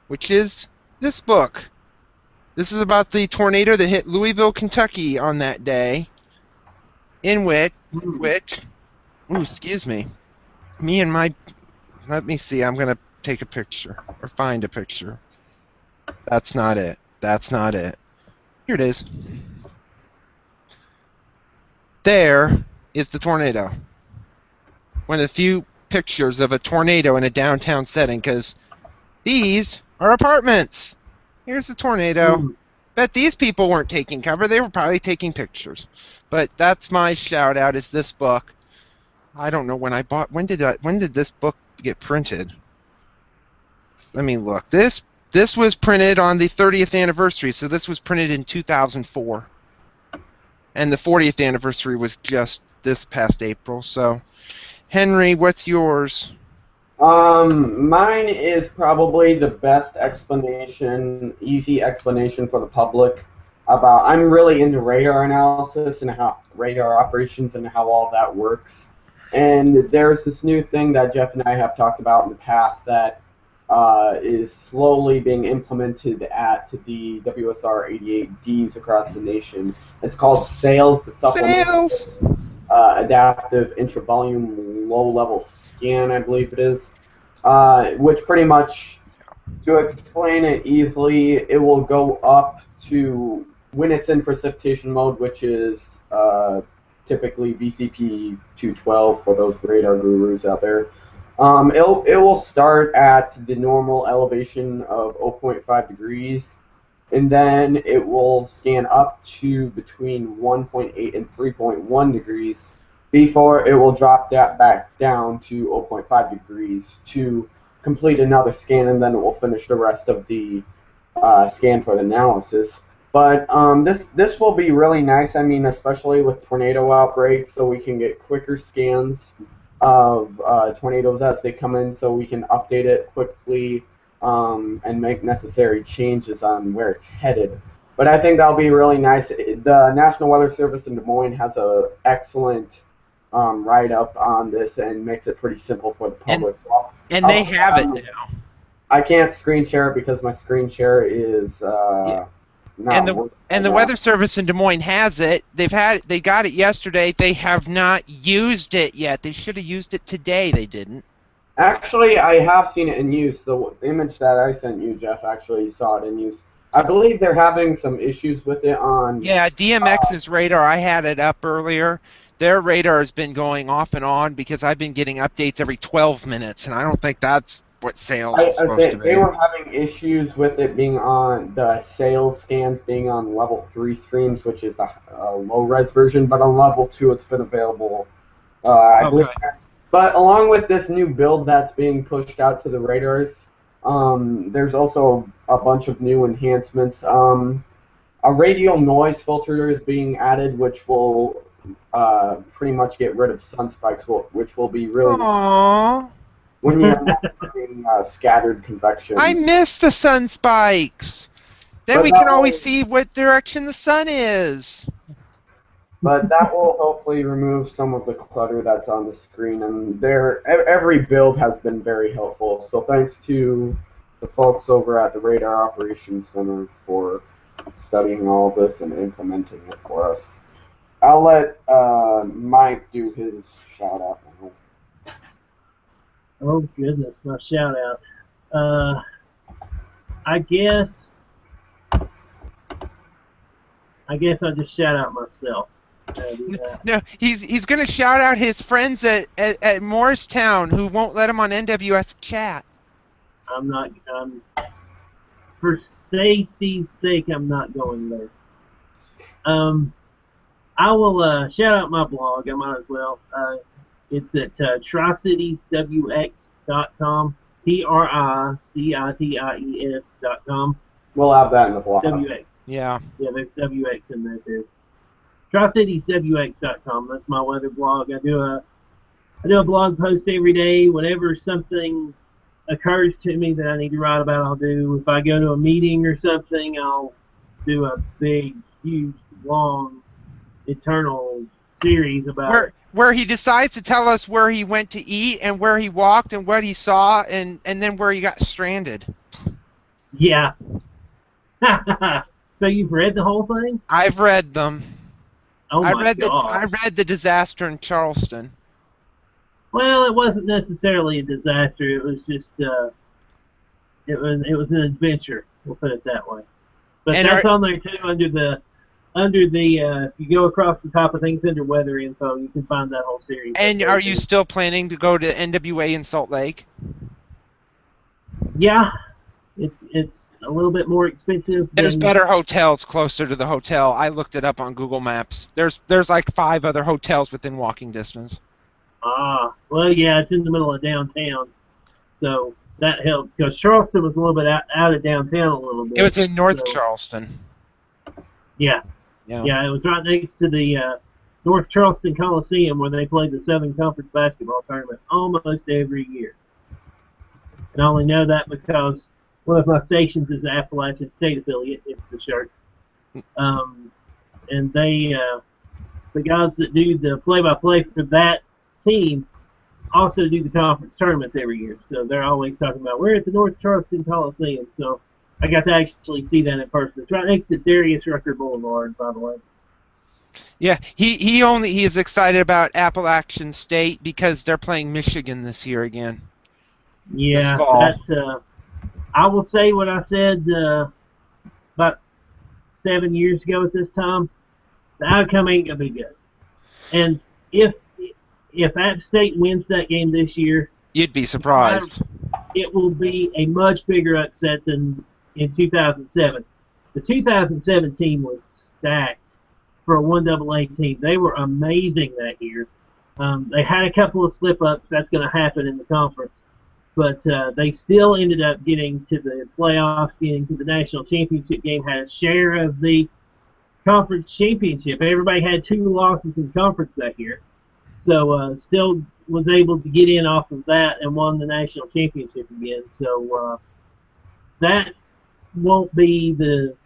which is this book. This is about the tornado that hit Louisville, Kentucky on that day, in which excuse me, let me see, I'm going to take a picture, or find a picture. That's not it. Here it is. There is the tornado. One of the few pictures of a tornado in a downtown setting, because these are apartments. Here's the tornado. Bet these people weren't taking cover. They were probably taking pictures. But that's my shout out, is this book. I don't know when did this book get printed? Let me look. This was printed on the 30th anniversary, so this was printed in 2004. And the 40th anniversary was just this past April. So, Henry, what's yours? Mine is probably the best explanation, easy explanation for the public about. I'm really into radar analysis and how radar operations and how all that works. And there's this new thing that Jeff and I have talked about in the past that is slowly being implemented at the WSR 88Ds across the nation. It's called SAILS, the Supplemental Adaptive Intravolume Low-Level Scan, I believe it is, which pretty much, to explain it easily, it will go up to, when it's in precipitation mode, which is typically VCP 212 for those radar gurus out there. It will start at the normal elevation of 0.5 degrees, and then it will scan up to between 1.8 and 3.1 degrees before it will drop that back down to 0.5 degrees to complete another scan, and then it will finish the rest of the scan for the analysis. But this will be really nice, I mean, especially with tornado outbreaks, so we can get quicker scans of tornadoes as they come in, so we can update it quickly and make necessary changes on where it's headed. But I think that'll be really nice. The National Weather Service in Des Moines has an excellent write-up on this and makes it pretty simple for the public. And they have it now. I can't screen share it because my screen share is and the Weather Service in Des Moines has it. They got it yesterday. They have not used it yet. They should have used it today. They didn't. Actually, I have seen it in use. The image that I sent you, Jeff, actually saw it in use. I believe they're having some issues with it on... Yeah, DMX's radar, I had it up earlier. Their radar has been going off and on because I've been getting updates every 12 minutes, and I don't think that's what SAILS is supposed to be. They were having issues with it being on the SAILS scans being on level 3 streams, which is the low-res version, but on level 2 it's been available, I believe. But along with this new build that's being pushed out to the radars, there's also a bunch of new enhancements. A radial noise filter is being added, which will pretty much get rid of sun spikes, which will be really nice when you're having scattered convection. I miss the sun spikes. Then we can always see what direction the sun is. But that will hopefully remove some of the clutter that's on the screen, and every build has been very helpful. So thanks to the folks over at the Radar Operations Center for studying all of this and implementing it for us. I'll let Mike do his shout out now. Oh goodness, my shout out. I guess I'll just shout out myself. No, he's gonna shout out his friends at Morristown who won't let him on NWS chat. For safety's sake, I'm not going there. I will shout out my blog. I might as well. It's at tricitieswx.com. TRICITIES.com. We'll have that in the blog. WX. Yeah. Yeah, there's WX in there too. TriCitiesWX.com. That's my weather blog. I do a blog post every day. Whenever something occurs to me that I need to write about, I'll do. If I go to a meeting or something, I'll do a big, huge, long, eternal series about where he decides to tell us where he went to eat and where he walked and what he saw and then where he got stranded. Yeah. So you've read the whole thing? I've read them. Oh my gosh. I read the disaster in Charleston. Well, it wasn't necessarily a disaster. It was just it was an adventure. We'll put it that way. But And that's on there too under the if you go across the top of things under weather info, you can find that whole series. And are you still planning to go to NWA in Salt Lake? Yeah. It's a little bit more expensive. There's better hotels closer to the hotel. I looked it up on Google Maps. There's like 5 other hotels within walking distance. Ah, well, yeah, it's in the middle of downtown, so that helps because Charleston was a little bit out of downtown a little bit. It was in North Charleston. Yeah. Yeah, it was right next to the North Charleston Coliseum where they played the Southern Conference basketball tournament almost every year. And I only know that because one of my stations is the Appalachian State affiliate. It's the Sharks. And they, the guys that do the play-by-play for that team also do the conference tournaments every year. So they're always talking about, we're at the North Charleston Coliseum. So I got to actually see that in person. It's right next to Darius Rucker Boulevard, by the way. Yeah, he is excited about Appalachian State because they're playing Michigan this year again. Yeah, I will say what I said about 7 years ago at this time. The outcome ain't gonna be good. And if App State wins that game this year, you'd be surprised. It will be a much bigger upset than in 2007. The 2007 team was stacked for a 1AA team. They were amazing that year. They had a couple of slip-ups. That's going to happen in the conference. But they still ended up getting to the playoffs, getting to the national championship game, had a share of the conference championship. Everybody had 2 losses in conference that year. So still was able to get in off of that and won the national championship again. So that won't be the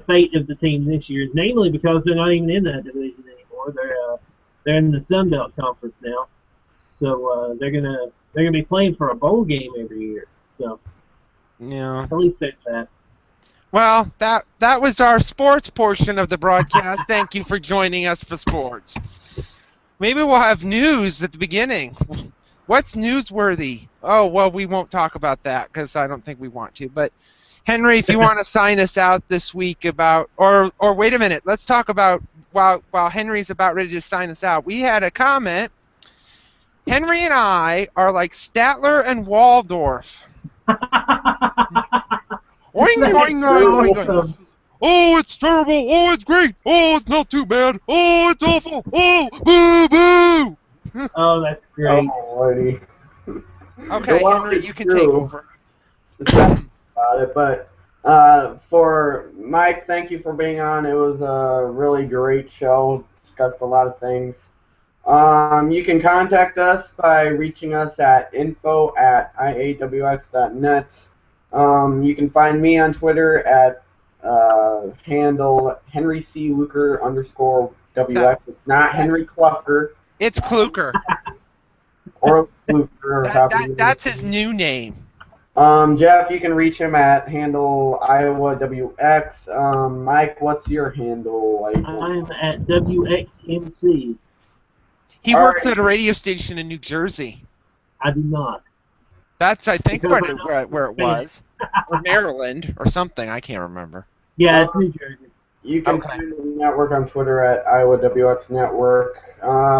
fate of the team this year, namely because they're not even in that division anymore. They're in the Sun Belt Conference now. So they're gonna be playing for a bowl game every year. So yeah, at least there's that. Well, that was our sports portion of the broadcast. Thank you for joining us for sports. Maybe we'll have news at the beginning. What's newsworthy? Oh, well, we won't talk about that because I don't think we want to. But Henry, if you want to sign us out this week about, or wait a minute, let's talk about while Henry's about ready to sign us out. We had a comment. Henry and I are like Statler and Waldorf. Oing, oing, oing, oing. Oh, it's terrible. Oh, it's great. Oh, it's not too bad. Oh, it's awful. Oh, boo, boo. Oh, that's great. Oh, Lordy. Okay, Henry, you can take over. About it, but for Mike, thank you for being on. It was a really great show. Discussed a lot of things. You can contact us by reaching us at info@iawx.net. You can find me on Twitter at handle Henry C. Luker _WX. It's not Henry Clucker. It's Kluker. Or Luker. That's his new name. Jeff, you can reach him at handle IowaWX. Mike, what's your handle? I'm at WXMC. He works at a radio station in New Jersey. I do not. That's, I think, where it was. Or Maryland, or something. I can't remember. Yeah, it's New Jersey. You can find the network on Twitter at IowaWX Network.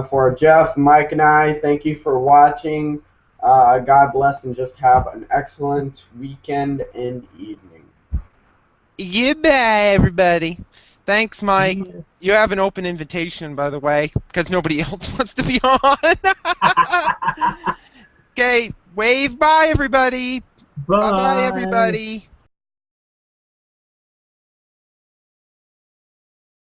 For Jeff, Mike, and I, thank you for watching. God bless and just have an excellent weekend and evening. Goodbye, everybody. Thanks, Mike. You have an open invitation, by the way, because nobody else wants to be on. Okay, Wave bye, everybody. Bye-bye, Bye. everybody.